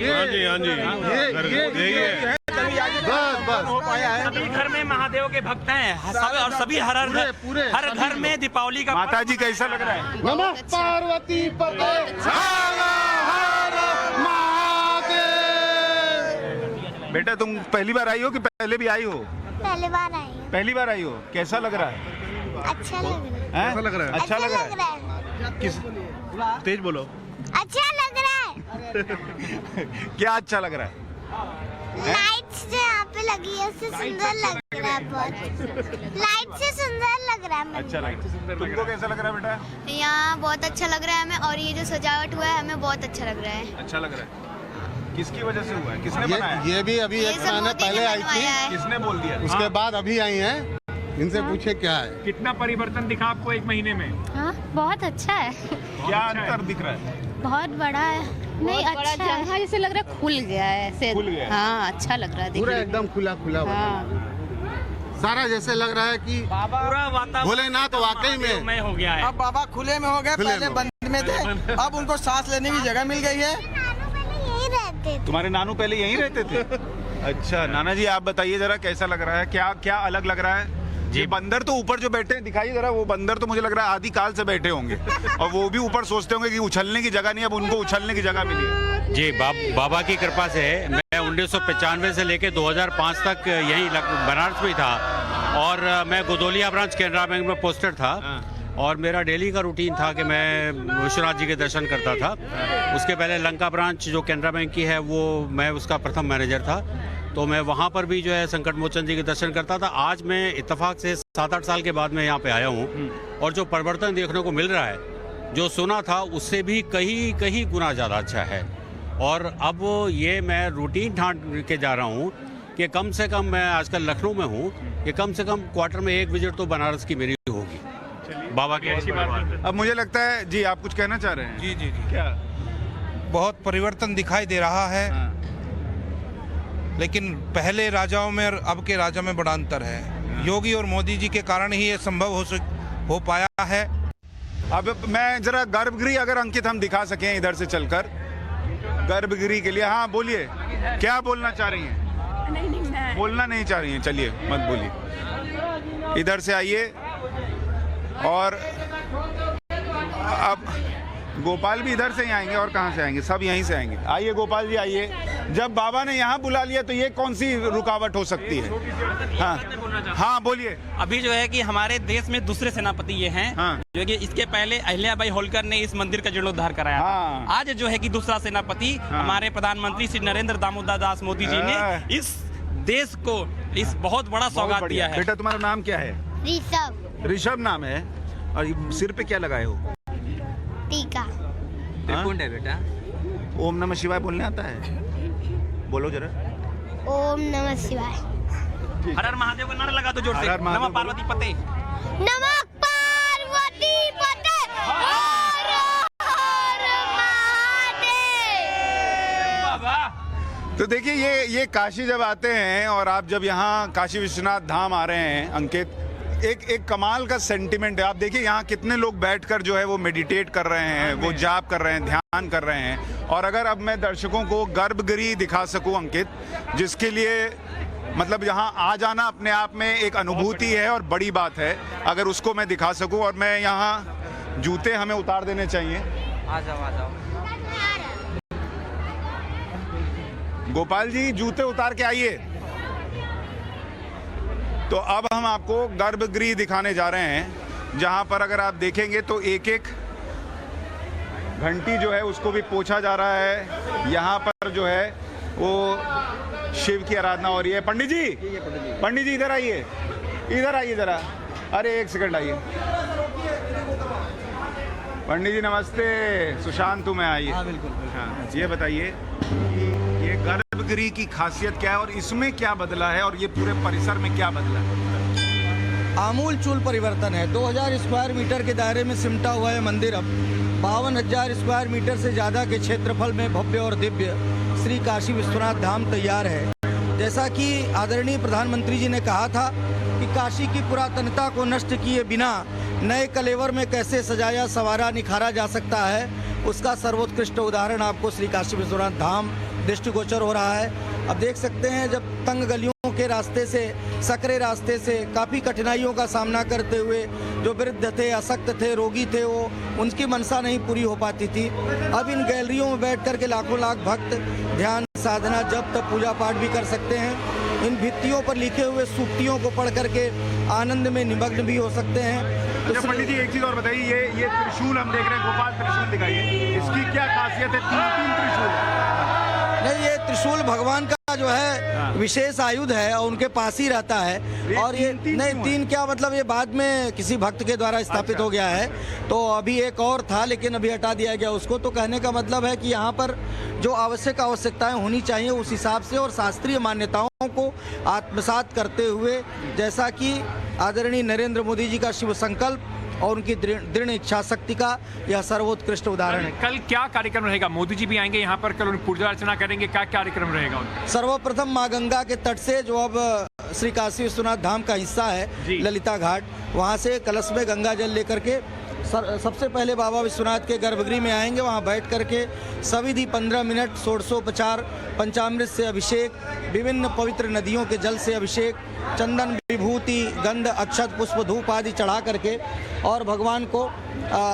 सभी घर में महादेव के भक्त हैं और सभी हर घर में दीपावली का। माता जी कैसा लग रहा है? नमः पार्वती पते बेटा तुम पहली बार आई हो कि पहले भी आई हो? पहली बार आई हूँ। पहली बार आई हो। कैसा लग रहा है? अच्छा लग रहा है। कैसा लग रहा है? अच्छा लग रहा है। किस तेज बोलो। अच्छा लग रहा है। क्या अच्छा लग रहा है? लाइट्स जो यहाँ पे लगी है उससे सुंदर लग रहा है बहुत। लाइट से सुंदर लग रहा है। अच्छा लाइट से सुंदर। तुमको कैसा लग रहा है बेटा? यहाँ बहुत अच्छा लग रहा है हमें, और ये जो सजावट हुआ है हमें बहुत अच्छा लग रहा है। अच्छा लग रहा है। किसकी वजह से हुआ है? किसने बनाया? ये भी अभी एक महीने पहले आई थी। किसने बोल दिया? उसके बाद अभी आई हैं। इनसे पूछे क्या है? कितना परिवर्तन दिखा आपको एक महीने में? हाँ बहुत अच्छा है। क्या अंतर दिख रहा है? बहुत बड़ा है। नहीं अच्छा है। हाँ जैसे लग रहा है खुल गया है ऐसे। खुल गया। हाँ अच्छा लग रहा है। पूरा एकदम खुला खुला सारा जैसे लग रहा है कि पूरा वातावरण भोलेनाथ वाकई में हो गया है। अब बाबा खुले में हो गए, पहले बंद में थे, अब उनको सांस लेने की जगह मिल गई है। यही रहते थे। तुम्हारे नानू पहले यहीं रहते थे? अच्छा नाना जी आप बताइए जरा कैसा लग रहा है? क्या क्या अलग लग रहा है? ये बंदर तो ऊपर जो बैठे हैं दिखाइए जरा। वो बंदर तो मुझे लग रहा है आदि काल से बैठे होंगे और वो भी ऊपर सोचते होंगे कि उछलने की जगह नहीं, अब उनको उछलने की जगह मिली है। जी बाबा की कृपा से मैं 1995 से लेकर 2005 तक यहीं बनारस में था और मैं गोदोलिया ब्रांच कैनरा बैंक में पोस्टेड था और मेरा डेली का रूटीन था कि मैं विश्वनाथ जी के दर्शन करता था। उसके पहले लंका ब्रांच जो कैनरा बैंक की है वो मैं उसका प्रथम मैनेजर था, तो मैं वहाँ पर भी जो है संकट मोचन जी के दर्शन करता था। आज मैं इत्तेफाक से 7-8 साल के बाद मैं यहाँ पे आया हूँ और जो परिवर्तन देखने को मिल रहा है, जो सुना था उससे भी कहीं गुना ज़्यादा अच्छा है। और अब ये मैं रूटीन ठान के जा रहा हूँ कि कम से कम मैं आजकल लखनऊ में हूँ कि कम से कम क्वार्टर में एक विजिट तो बनारस की मेरी होगी बाबा की अच्छी बात। अब मुझे लगता है जी आप कुछ कहना चाह रहे हैं? जी जी जी क्या? बहुत परिवर्तन दिखाई दे रहा है। लेकिन पहले राजाओं में और अब के राजा में बड़ा अंतर है। योगी और मोदी जी के कारण ही ये संभव हो पाया है। अब मैं जरा गर्भगृह अगर अंकित हम दिखा सकें इधर से चलकर गर्भगृह के लिए। हाँ बोलिए क्या बोलना चाह रही हैं? नहीं, बोलना नहीं चाह रही हैं, चलिए मत बोलिए। इधर से आइए। और अब गोपाल भी इधर से ही आएंगे और कहाँ से आएंगे? सब यहीं से आएंगे। आइए गोपाल जी आइए। जब बाबा ने यहाँ बुला लिया तो ये कौन सी रुकावट हो सकती है? हाँ बोलिए। अभी जो है कि हमारे देश में दूसरे सेनापति ये हैं जो कि इसके पहले अहिल्याबाई होलकर ने इस मंदिर का जीर्णोद्धार कराया। आज जो है कि दूसरा सेनापति हमारे प्रधानमंत्री श्री नरेंद्र दामोदर दास मोदी जी ने इस देश को इस बहुत बड़ा सौगात दिया है। बेटा तुम्हारा नाम क्या है? ऋषभ। ऋषभ नाम है। और सिर पे क्या लगाए हो? टीका। त्रिपुंड है बेटा। ओम नमः शिवाय बोलने आता है? बोलो जरा। ओम नमः शिवाय। हर हर महादेव का नारा लगा दो जोर से। नमः पार्वती पते। नमः पार्वती पते। हर हर महादेव। तो देखिए ये काशी जब आते हैं और आप जब यहाँ काशी विश्वनाथ धाम आ रहे हैं अंकित, एक कमाल का सेंटिमेंट है। आप देखिए यहाँ कितने लोग बैठकर जो है वो मेडिटेट कर रहे हैं, वो जाप कर रहे हैं, ध्यान कर रहे हैं। और अगर अब मैं दर्शकों को गर्भगृह दिखा सकूं अंकित, जिसके लिए मतलब यहाँ आ जाना अपने आप में एक अनुभूति है और बड़ी बात है, अगर उसको मैं दिखा सकूं। और मैं यहाँ जूते हमें उतार देने चाहिए। आ जाओ। गोपाल जी जूते उतार के आइए। तो अब हम आपको गर्भगृह दिखाने जा रहे हैं, जहां पर अगर आप देखेंगे तो एक एक घंटी जो है उसको भी पोंछा जा रहा है। यहाँ पर जो है वो शिव की आराधना हो रही है। पंडित जी इधर आइए जरा। अरे एक सेकंड आइए। पंडित जी नमस्ते। सुशांत में आइए। हाँ बिल्कुल। हाँ ये बताइए ये गर्भगृह की खासियत क्या है और इसमें क्या बदला है और ये पूरे परिसर में क्या बदला है? आमूल चूल परिवर्तन है। 2000 स्क्वायर मीटर के दायरे में सिमटा हुआ है मंदिर अब 52,000 स्क्वायर मीटर से ज़्यादा के क्षेत्रफल में भव्य और दिव्य श्री काशी विश्वनाथ धाम तैयार है। जैसा कि आदरणीय प्रधानमंत्री जी ने कहा था कि काशी की पुरातनता को नष्ट किए बिना नए कलेवर में कैसे सजाया संवारा निखारा जा सकता है, उसका सर्वोत्कृष्ट उदाहरण आपको श्री काशी विश्वनाथ धाम दृष्टिगोचर हो रहा है। अब देख सकते हैं जब तंग गलियों के रास्ते से, सकरे रास्ते से काफ़ी कठिनाइयों का सामना करते हुए जो वृद्ध थे, अशक्त थे, रोगी थे, वो उनकी मनसा नहीं पूरी हो पाती थी। अब इन गैलरियों में बैठ कर के लाखों लाख भक्त ध्यान, साधना, जप, तप, पूजा पाठ भी कर सकते हैं। इन भित्तियों पर लिखे हुए सूक्तियों को पढ़ करके आनंद में निमग्न भी हो सकते हैं। अच्छा पंडित जी, एक चीज और बताइए, ये त्रिशूल हम देख रहे हैं, गोपाल त्रिशूल दिखाइए, इसकी क्या खासियत है? तीन त्रिशूल नहीं, ये त्रिशूल भगवान का जो है विशेष आयुध है और उनके पास ही रहता है। और ये नहीं, तीन क्या मतलब, ये बाद में किसी भक्त के द्वारा स्थापित हो गया है। तो अभी एक और था लेकिन अभी हटा दिया गया उसको। तो कहने का मतलब है कि यहाँ पर जो आवश्यकताएं होनी चाहिए उस हिसाब से और शास्त्रीय मान्यताओं को आत्मसात करते हुए, जैसा कि आदरणीय नरेंद्र मोदी जी का शिव संकल्प और उनकी दृढ़ इच्छा शक्ति का यह सर्वोत्कृष्ट उदाहरण है। कल क्या कार्यक्रम रहेगा? मोदी जी भी आएंगे यहाँ पर, कल पूजा अर्चना करेंगे, क्या कार्यक्रम रहेगा? सर्वप्रथम माँ गंगा के तट से, जो अब श्री काशी विश्वनाथ धाम का हिस्सा है, ललिता घाट, वहाँ से कलश में गंगा जल लेकर के सबसे पहले बाबा विश्वनाथ के गर्भगृह में आएंगे। वहाँ बैठ करके सविधि 15 मिनट षोडशोपचार, पंचामृत से अभिषेक, विभिन्न पवित्र नदियों के जल से अभिषेक, चंदन, विभूति, गंध, अक्षत, पुष्प, धूप आदि चढ़ा करके और भगवान को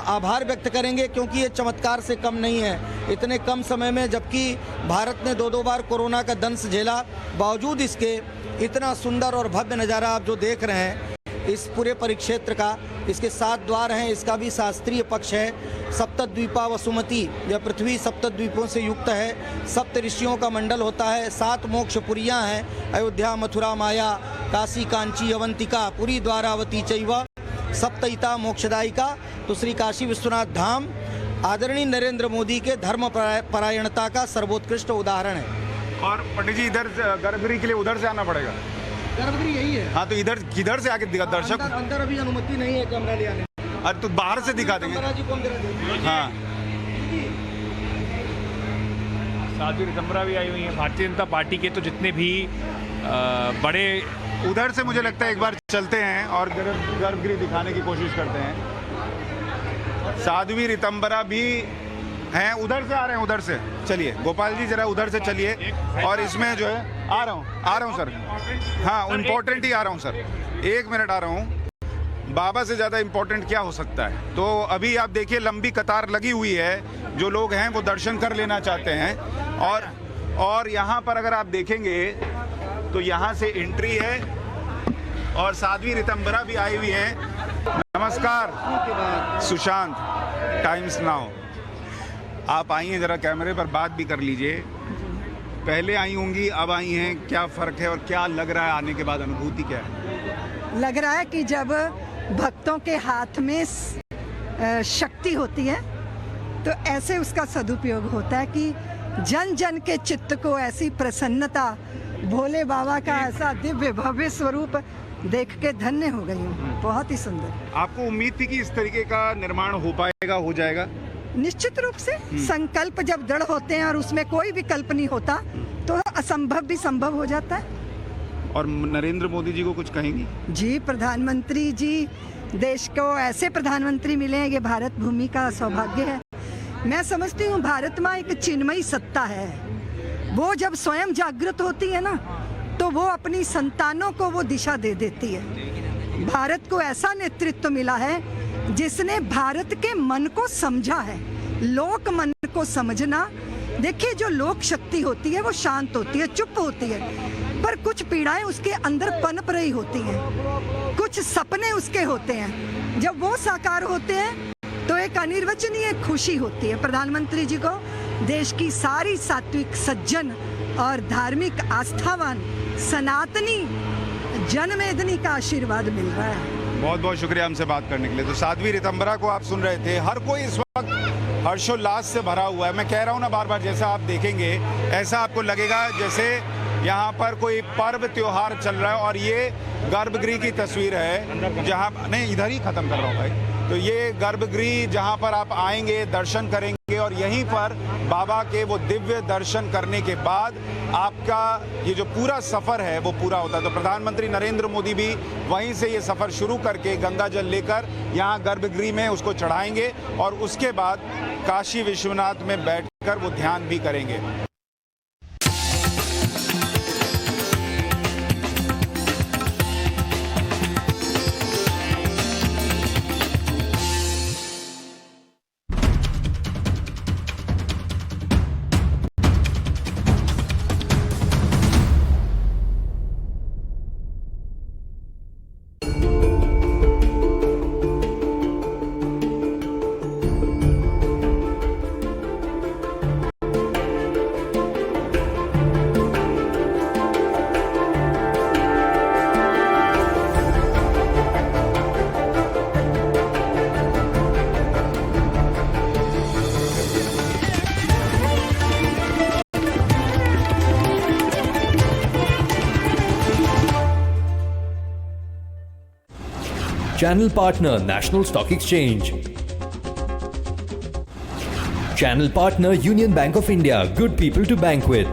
आभार व्यक्त करेंगे, क्योंकि ये चमत्कार से कम नहीं है। इतने कम समय में, जबकि भारत ने 2 बार कोरोना का दंश झेला, बावजूद इसके इतना सुंदर और भव्य नज़ारा आप जो देख रहे हैं इस पूरे परिक्षेत्र का, इसके 7 द्वार हैं, इसका भी शास्त्रीय पक्ष है। सप्तद्वीपा वसुमती, यह पृथ्वी सप्तद्वीपों से युक्त है। सप्त ऋषियों का मंडल होता है। 7 मोक्षपुरियाँ हैं, अयोध्या, मथुरा, माया, काशी, कांची, अवंतिका, पुरी, द्वारावती चैव सप्तईता मोक्षदायिका। तो श्री काशी विश्वनाथ धाम आदरणीय नरेंद्र मोदी के धर्म परायणता का सर्वोत्कृष्ट उदाहरण है। और पंडित जी, इधर गर्भगृह के लिए उधर से आना पड़ेगा? गर्भगृह यही है। हाँ, तो इधर किधर से आके दिखा दर्शक? अंदर अभी अनुमति नहीं है कैमरा ले आने। अरे तो बाहर से दिखा देंगे। हाँ, साध्वी रितंबरा भी आई हुई है भारतीय जनता पार्टी के, तो जितने भी बड़े, उधर से मुझे लगता है एक बार चलते हैं और गर्भगृह दिखाने की कोशिश करते हैं। साध्वी रितंबरा भी हैं, उधर से आ रहे हैं, उधर से चलिए गोपाल जी, जरा उधर से चलिए। और इसमें जो है, आ रहा हूँ सर। हाँ, इम्पोर्टेंट ही आ रहा हूँ सर, 1 मिनट आ रहा हूँ। बाबा से ज़्यादा इम्पोर्टेंट क्या हो सकता है? तो अभी आप देखिए लंबी कतार लगी हुई है, जो लोग हैं वो दर्शन कर लेना चाहते हैं। और यहाँ पर अगर आप देखेंगे तो यहाँ से एंट्री है और साध्वी रितंबरा भी आई हुई हैं। नमस्कार, सुशांत, टाइम्स नाउ। आप आई हैं, ज़रा कैमरे पर बात भी कर लीजिए। पहले आई होंगी, अब आई हैं, क्या फ़र्क है और क्या लग रहा है आने के बाद, अनुभूति क्या है? लग रहा है कि जब भक्तों के हाथ में शक्ति होती है तो ऐसे उसका सदुपयोग होता है कि जन जन के चित्त को ऐसी प्रसन्नता, भोले बाबा का ऐसा दिव्य भव्य स्वरूप देख के धन्य हो गई हूँ। बहुत ही सुंदर। आपको उम्मीद थी कि इस तरीके का निर्माण हो पाएगा, हो जाएगा? निश्चित रूप से। संकल्प जब दृढ़ होते हैं और उसमें कोई विकल्प नहीं होता तो असंभव भी संभव हो जाता है। और नरेंद्र मोदी जी को कुछ कहेंगी? जी, प्रधानमंत्री जी, देश को ऐसे प्रधानमंत्री मिले हैं, ये भारत भूमि का सौभाग्य है। मैं समझती हूँ भारत में एक चिन्मयी सत्ता है, वो जब स्वयं जागृत होती है ना तो वो अपनी संतानों को वो दिशा दे देती है। भारत को ऐसा नेतृत्व मिला है जिसने भारत के मन को समझा है। लोक मन को समझना, देखिए जो लोक शक्ति होती है वो शांत होती है, चुप होती है, पर कुछ पीड़ाएं उसके अंदर पनप रही होती हैं, कुछ सपने उसके होते हैं। जब वो साकार होते हैं तो एक अनिर्वचनीय खुशी होती है। प्रधानमंत्री जी को देश की सारी सात्विक, सज्जन और धार्मिक आस्थावान सनातनी जनमेदनी का आशीर्वाद मिल रहा है। बहुत बहुत शुक्रिया हमसे बात करने के लिए। तो साध्वी रितंबरा को आप सुन रहे थे। हर कोई इस वक्त हर्षोल्लास से भरा हुआ है। मैं कह रहा हूँ ना बार बार, जैसा आप देखेंगे ऐसा आपको लगेगा जैसे यहाँ पर कोई पर्व त्योहार चल रहा है। और ये गर्भगृह की तस्वीर है जहाँ, नहीं इधर ही खत्म कर रहा हूँ भाई। तो ये गर्भगृह जहां पर आप आएंगे, दर्शन करेंगे और यहीं पर बाबा के वो दिव्य दर्शन करने के बाद आपका ये जो पूरा सफर है वो पूरा होता है। तो प्रधानमंत्री नरेंद्र मोदी भी वहीं से ये सफर शुरू करके गंगा जल लेकर यहाँ गर्भगृह में उसको चढ़ाएंगे और उसके बाद काशी विश्वनाथ में बैठकर वो ध्यान भी करेंगे। Channel partner National Stock Exchange. Channel partner Union Bank of India. Good people to bank with.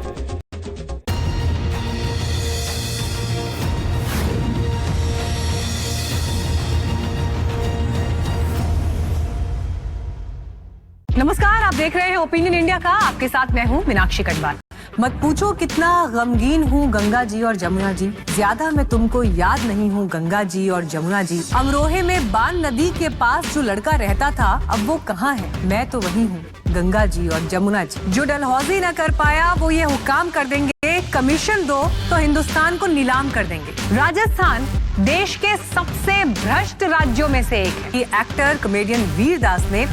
नमस्कार, आप देख रहे हैं ओपिनियन इंडिया का। आपके साथ मैं हूं मीनाक्षी कटवाल। मत पूछो कितना गमगीन हूँ गंगा जी और जमुना जी, ज्यादा मैं तुमको याद नहीं हूँ गंगा जी और जमुना जी। अमरोहे में बान नदी के पास जो लड़का रहता था अब वो कहाँ है? मैं तो वही हूँ गंगा जी और जमुना जी। जो डलहौजी न कर पाया वो ये हुक्काम कर देंगे, कमीशन दो तो हिंदुस्तान को नीलाम कर देंगे। राजस्थान देश के सबसे भ्रष्ट राज्यों में से एक है। एक्टर कॉमेडियन वीर दास ने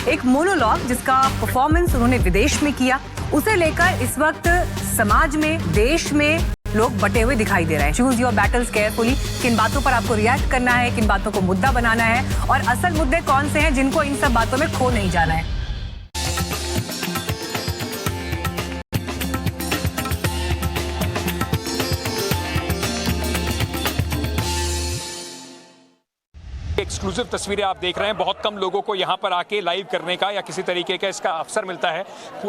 एक मोनोलॉग जिसका परफॉर्मेंस उन्होंने विदेश में किया, उसे लेकर इस वक्त समाज में, देश में लोग बटे हुए दिखाई दे रहे हैं। Choose your battles carefully. किन बातों पर आपको रिएक्ट करना है, किन बातों को मुद्दा बनाना है और असल मुद्दे कौन से हैं जिनको इन सब बातों में खो नहीं जाना है। एक्सक्लूसिव तस्वीरें आप देख रहे हैं। बहुत कम लोगों को यहाँ पर आके लाइव करने का या किसी तरीके का इसका अवसर मिलता है।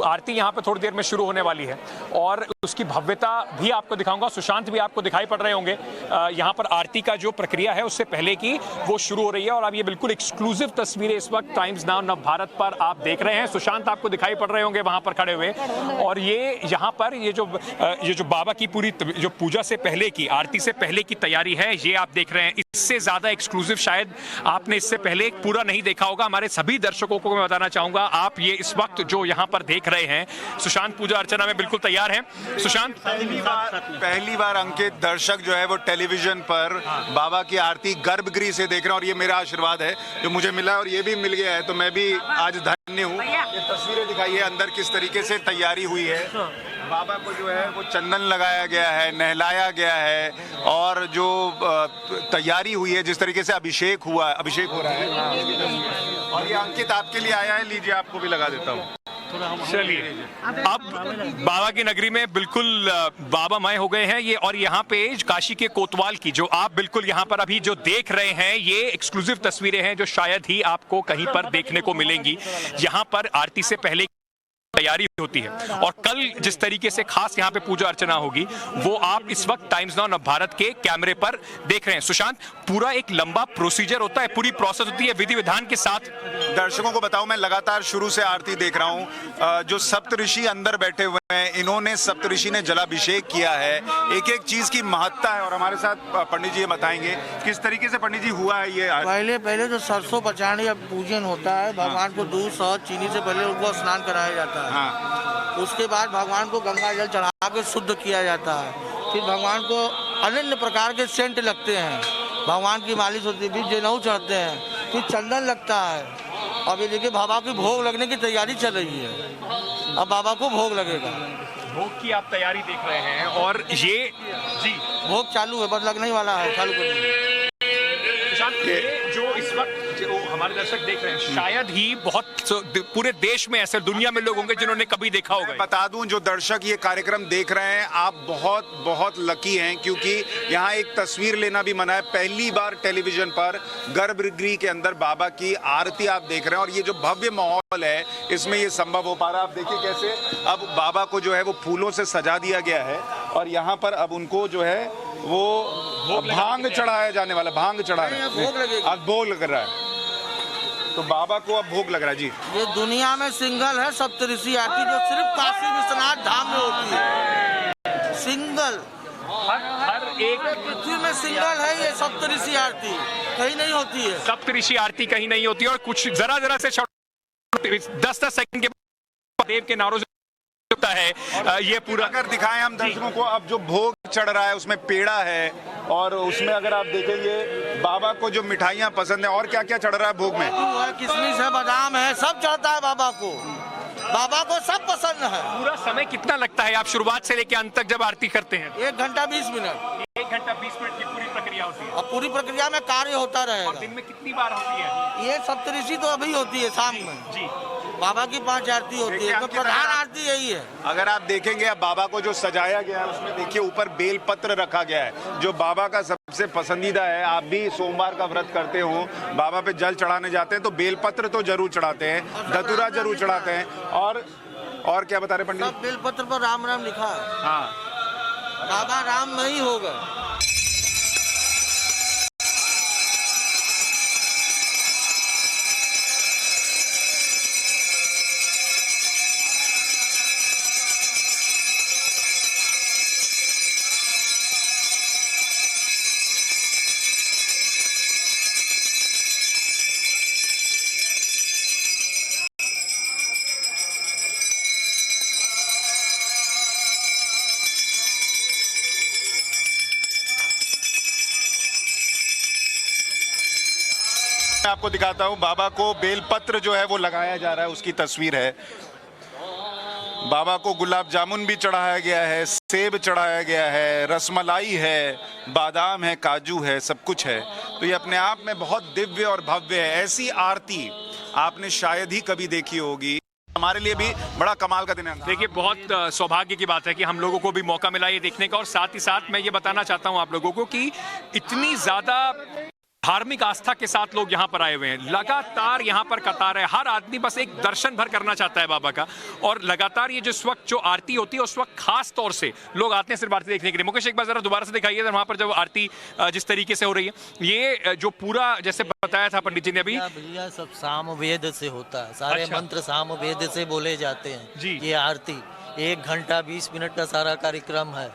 आरती यहाँ पर थोड़ी देर में शुरू होने वाली है और उसकी भव्यता भी आपको दिखाऊंगा। सुशांत भी आपको दिखाई पड़ रहे होंगे। यहाँ पर आरती का जो प्रक्रिया है उससे पहले की वो शुरू हो रही है और अब ये बिल्कुल एक्सक्लूसिव तस्वीरें इस वक्त टाइम्स नाउ नव भारत पर आप देख रहे हैं। सुशांत आपको दिखाई पड़ रहे होंगे वहां पर खड़े हुए और ये यहाँ पर ये जो बाबा की पूरी जो पूजा से पहले की, आरती से पहले की तैयारी है ये आप देख रहे हैं। इससे ज्यादा एक्सक्लूसिव शायद आपने इससे पहले पूरा नहीं देखा होगा। हमारे सभी दर्शकों को मैं बताना चाहूंगा, आप ये इस वक्त जो यहाँ पर देख रहे हैं, सुशांत पूजा अर्चना में बिल्कुल तैयार हैं। सुशांत, पहली बार अंकित दर्शक जो है वो टेलीविजन पर बाबा की आरती गर्भगृह से देख रहे हैं और ये मेरा आशीर्वाद है जो मुझे मिला है और ये भी मिल गया है, तो मैं भी आज धन्य हूँ। ये तस्वीरें दिखाइए अंदर किस तरीके से तैयारी हुई है। बाबा को जो है वो चंदन लगाया गया है, नहलाया गया है और जो तैयारी हुई है, जिस तरीके से अभिषेक हो रहा है। और ये अंकित आपके लिए आया है, लीजिए आपको भी लगा देता हूँ। चलिए, अब बाबा की नगरी में बिल्कुल बाबामय हो गए हैं ये। और यहाँ पे काशी के कोतवाल की जो आप बिल्कुल यहाँ पर अभी जो देख रहे हैं, ये एक्सक्लूसिव तस्वीरें हैं जो शायद ही आपको कहीं पर देखने को मिलेंगी। यहाँ पर आरती से पहले तैयारी होती है और कल जिस तरीके से खास यहाँ पे पूजा अर्चना होगी वो आप इस वक्त टाइम्स नाउ भारत के कैमरे पर देख रहे हैं। सुशांत, पूरा एक लंबा प्रोसीजर होता है, पूरी प्रोसेस होती है विधि विधान के साथ। दर्शकों को बताऊं, मैं लगातार शुरू से आरती देख रहा हूं। जो सप्तऋषि अंदर बैठे हुए हैं, इन्होंने सप्तऋषि ने जलाभिषेक किया है। एक एक चीज की महत्ता है और हमारे साथ पंडित जी ये बताएंगे किस तरीके से पंडित जी हुआ है ये। पहले जो सरसों पचाने या पूजन होता है, भगवान को दूध, शहद, चीनी से पहले उनको स्नान कराया जाता है। उसके बाद भगवान को गंगा जल चढ़ा के शुद्ध किया जाता है। फिर भगवान को अनन्य प्रकार के सेंट लगते हैं, भगवान की मालिश होती है, फिर जनेऊ चढ़ते हैं, फिर चंदन लगता है। अब ये देखिए बाबा की भोग लगने की तैयारी चल रही है। अब बाबा को भोग लगेगा। भोग की आप तैयारी देख रहे हैं और ये जी भोग चालू है, बस लगने वाला है, चालू कर जो इस वक्त जो हमारे दर्शक देख रहे हैं, शायद ही बहुत पूरे देश में ऐसे दुनिया में लोग होंगे जिन्होंने कभी देखा होगा। बता दूं, जो दर्शक ये कार्यक्रम देख रहे हैं, आप बहुत बहुत लकी हैं, क्योंकि यहाँ एक तस्वीर लेना भी मना है। पहली बार टेलीविजन पर गर्भगृह के अंदर बाबा की आरती आप देख रहे हैं, और ये जो भव्य माहौल है इसमें ये संभव हो पा रहा है। आप देखिए कैसे अब बाबा को जो है वो फूलों से सजा दिया गया है, और यहाँ पर अब उनको जो है वो भांग चढ़ाया जाने वाला, भांग चढ़ा रहे हैं, अब भोग लग रहा है, तो बाबा को अब भोग लग रहा है जी। ये दुनिया में सिंगल है सप्तऋषि आरती, जो सिर्फ काशी विश्वनाथ धाम में होती है। सिंगल हर एक पृथ्वी में सिंगल है ये सप्तऋषि आरती, कहीं नहीं होती है। सप्तऋषि आरती कहीं नहीं होती है, और कुछ जरा से 10 सेकंड के देव के नारों से होता है ये पूरा। अगर दिखाएं हम दर्शकों को, अब जो भोग चढ़ रहा है उसमें पेड़ा है, और उसमें अगर आप देखेंगे बाबा को जो मिठाइयाँ पसंद है, और क्या क्या चढ़ रहा है भोग में, किशमिश है, बादाम है, सब चढ़ता है बाबा को। बाबा को सब पसंद है। पूरा समय कितना लगता है आप शुरुआत से लेकर अंत तक जब आरती करते हैं? 1 घंटा 20 मिनट। 1 घंटा 20 मिनट की पूरी प्रक्रिया होती है, और पूरी प्रक्रिया में कार्य होता रहेगा। और दिन में कितनी बार होती है? ये सप्तऋषि तो अभी होती है शाम में जी। बाबा की 5 आरती होती है, तो प्रधान आरती यही है। अगर आप देखेंगे अब बाबा को जो सजाया गया है उसमें देखिए ऊपर बेल पत्र रखा गया है, जो बाबा का सबसे पसंदीदा है। आप भी सोमवार का व्रत करते हो, बाबा पे जल चढ़ाने जाते हैं तो बेल पत्र तो जरूर चढ़ाते हैं, धतूरा जरूर चढ़ाते हैं, और क्या बता रहे पंडित? सब बेल पत्र पर राम राम लिखा है। हाँ, बाबा राम नहीं होगा। मैं आपको दिखाता हूँ, बाबा को बेलपत्र जो है वो लगाया जा रहा है, उसकी तस्वीर है। बाबा को गुलाब जामुन भी चढ़ाया गया है, सेब चढ़ाया गया है, रसमलाई है, बादाम है, काजू है, सब कुछ है। तो ये अपने आप में बहुत दिव्य और भव्य है। ऐसी आरती आपने शायद ही कभी देखी होगी। हमारे लिए भी बड़ा कमाल का दिन है। देखिए, बहुत सौभाग्य की बात है कि हम लोगों को भी मौका मिला ये देखने का, और साथ ही साथ मैं ये बताना चाहता हूँ आप लोगों को कि इतनी ज्यादा धार्मिक आस्था के साथ लोग यहाँ पर आए हुए हैं। लगातार यहाँ पर कतार है, हर आदमी बस एक दर्शन भर करना चाहता है बाबा का, और लगातार ये जिस वक्त जो आरती होती है उस वक्त खास तौर से लोग आते हैं सिर्फ आरती देखने के लिए। मुकेश, एक बार जरा दोबारा से दिखाइए वहाँ पर जब आरती जिस तरीके से हो रही है, ये जो पूरा जैसे बताया था पंडित जी ने अभी, भैया सब साम वेद से होता है, सारे मंत्र साम वेद से बोले जाते हैं जी। ये आरती 1 घंटा 20 मिनट का सारा कार्यक्रम है।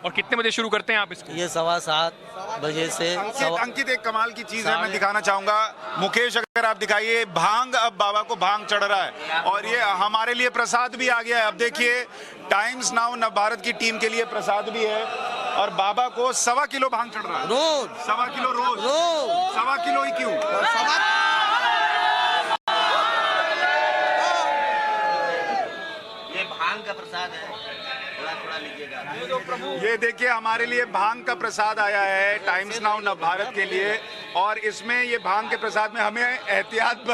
और कितने बजे शुरू करते हैं आप इसको? ये 7:15 बजे से। अंकित एक कमाल की चीज है, मैं दिखाना चाहूंगा। मुकेश, अगर आप दिखाइए, भांग, अब बाबा को भांग चढ़ रहा है, और ये हमारे लिए प्रसाद भी आ गया है। अब देखिए, टाइम्स नाउ नवभारत की टीम के लिए प्रसाद भी है, और बाबा को 1.25 किलो भांग चढ़ रहा है रोज। 1.25 किलो रोज? 1.25 किलो ही क्यों? ये भांग का प्रसाद है, थोड़ा लीजिएगा। ये देखिए, हमारे लिए भांग का प्रसाद आया है टाइम्स नाउ नवभारत के लिए, और इसमें ये भांग के प्रसाद में हमें एहतियात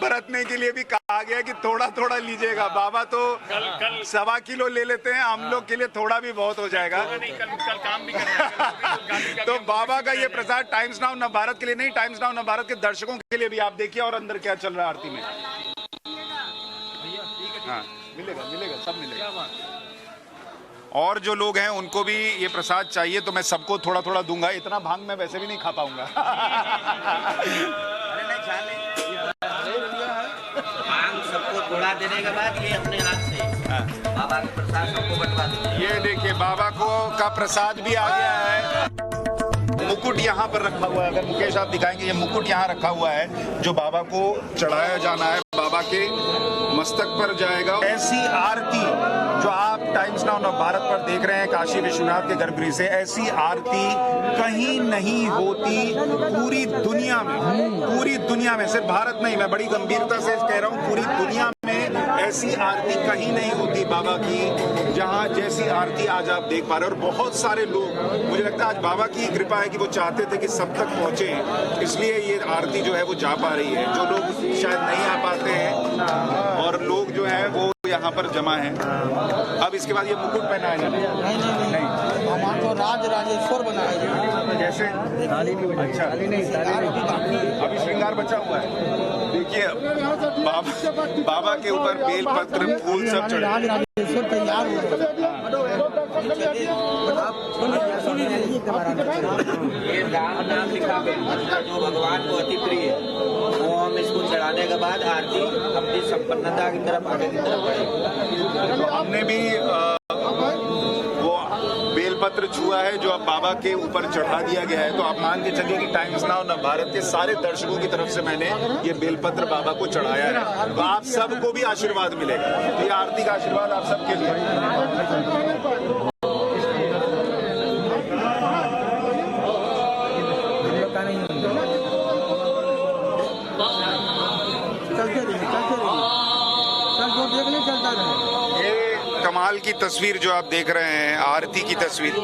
बरतने के लिए भी कहा गया है कि थोड़ा थोड़ा लीजिएगा। बाबा तो 1.25 किलो ले लेते हैं, हम लोग के लिए थोड़ा भी बहुत हो जाएगा। कल काम भी करना तो बाबा का ये प्रसाद टाइम्स नाउ नवभारत के लिए नहीं, टाइम्स नाउ नवभारत के दर्शकों के लिए भी। आप देखिए और अंदर क्या चल रहा है आरती में। हाँ, मिलेगा, सब मिलेगा। और जो लोग हैं उनको भी ये प्रसाद चाहिए, तो मैं सबको थोड़ा थोड़ा दूंगा। इतना भांग मैं वैसे भी नहीं खा पाऊंगा। भांग सबको थोड़ा देने के बाद ये अपने हाथ से बाबा का प्रसाद सबको बंटवा देंगे। ये देखिए, बाबा को का प्रसाद भी आ गया है। मुकुट यहाँ पर रखा हुआ है, अगर मुकेश आप दिखाएंगे, ये मुकुट यहाँ रखा हुआ है जो बाबा को चढ़ाया जाना है, बाबा के मस्तक पर जाएगा। ऐसी आरती जो आप टाइम्स नाउ नवभारत पर देख रहे हैं काशी विश्वनाथ के गर्भगृह से, ऐसी आरती कहीं नहीं होती पूरी दुनिया में। सिर्फ भारत नहीं, मैं बड़ी गंभीरता से कह रहा हूँ, पूरी दुनिया में ऐसी आरती कहीं नहीं होती बाबा की जहां जैसी आरती आज आप देख पा रहे हो। और बहुत सारे लोग, मुझे लगता है आज बाबा की कृपा है कि वो चाहते थे कि सब तक पहुंचे, इसलिए ये आरती जो है वो जा पा रही है। जो लोग शायद नहीं आ पाते हैं और लोग जो है वो यहाँ पर जमा है। अब इसके बाद ये मुकुट पहनाया जाएगा। नहीं भगवान को राज राजेश्वर बनाया जाएगा। जैसे अच्छा अभी श्रृंगार बचा हुआ है। देखिए बाबा के ऊपर बेलपत्र फूल सब चढ़े। राज राजेश्वर तैयार ये राम नाम लिखा गया जो भगवान को अति प्रिय है, वो हम इसको चढ़ाने के बाद आरती अपनी संपन्नता की तरफ आगे की तरफ बढ़ेगी। तो हमने भी वो बेलपत्र छुआ है जो अब बाबा के ऊपर चढ़ा दिया गया है। तो आप मान के चलिए कि टाइम्स नाउ नव भारत के सारे दर्शकों की तरफ से मैंने ये बेलपत्र बाबा को चढ़ाया है। तो आप सबको भी आशीर्वाद मिलेगा। तो ये आरती का आशीर्वाद आप सबके लिए। ये कमाल की तस्वीर जो आप देख रहे हैं, आरती की तस्वीर।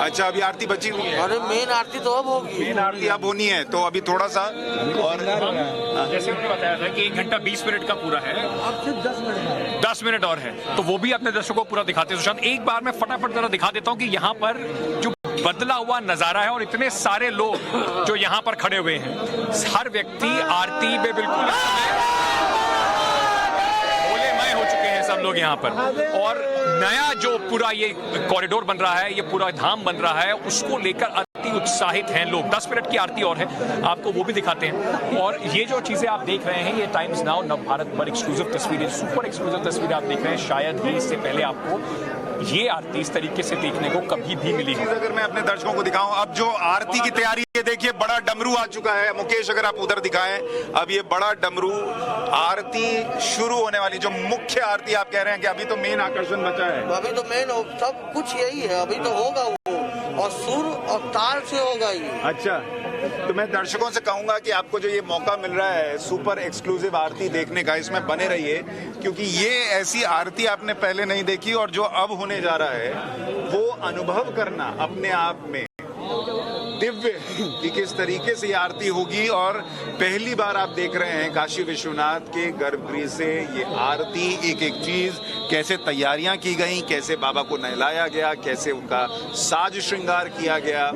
अच्छा अभी आरती बची हुई है। अरे मेन आरती तो अब होगी। मेन आरती अब होनी है, तो अभी थोड़ा सा और जैसे उन्होंने बताया था कि 1 घंटा 20 मिनट का पूरा है, अब सिर्फ 10 मिनट है। 10 मिनट और है, तो वो भी अपने दर्शकों को पूरा दिखाते हैं। सुशांत, एक बार मैं फटाफट जरा दिखा देता हूँ कि यहाँ पर जो बदला हुआ नजारा है और इतने सारे लोग जो यहाँ पर खड़े हुए हैं, हर व्यक्ति आरती में बिल्कुल भोलेमय हो चुके हैं सब लोग यहाँ पर। और नया जो पूरा ये कॉरिडोर बन रहा है, ये पूरा धाम बन रहा है, उसको लेकर अति उत्साहित हैं लोग। 10 मिनट की आरती और है, आपको वो भी दिखाते हैं। और ये जो चीजें आप देख रहे हैं, ये टाइम्स नाउ नव भारत पर एक्सक्लूसिव तस्वीरें, सुपर एक्सक्लूसिव तस्वीरें आप देख रहे हैं। शायद ही इससे पहले आपको ये आरती इस तरीके से देखने को कभी भी मिली है। अगर मैं अपने दर्शकों को दिखाऊं, अब जो आरती की तैयारी है, देखिए बड़ा डमरू आ चुका है। मुकेश अगर आप उधर दिखाएं, अब ये बड़ा डमरू आरती शुरू होने वाली, जो मुख्य आरती आप कह रहे हैं कि अभी तो मेन आकर्षण बचा है। अभी तो मेन सब कुछ यही है, अभी तो होगा वो, और सुर और ताल से होगा ये। अच्छा, तो मैं दर्शकों से कहूंगा कि आपको जो ये मौका मिल रहा है सुपर एक्सक्लूसिव आरती देखने का, इसमें बने रहिए, क्योंकि ये ऐसी आरती आपने पहले नहीं देखी। और जो अब होने जा रहा है वो अनुभव करना अपने आप में दिव्य कि किस तरीके से ये आरती होगी। और पहली बार आप देख रहे हैं काशी विश्वनाथ के गर्भगृह से ये आरती, एक एक चीज, कैसे तैयारियां की गई, कैसे बाबा को नहलाया गया, कैसे उनका साज श्रृंगार किया गया।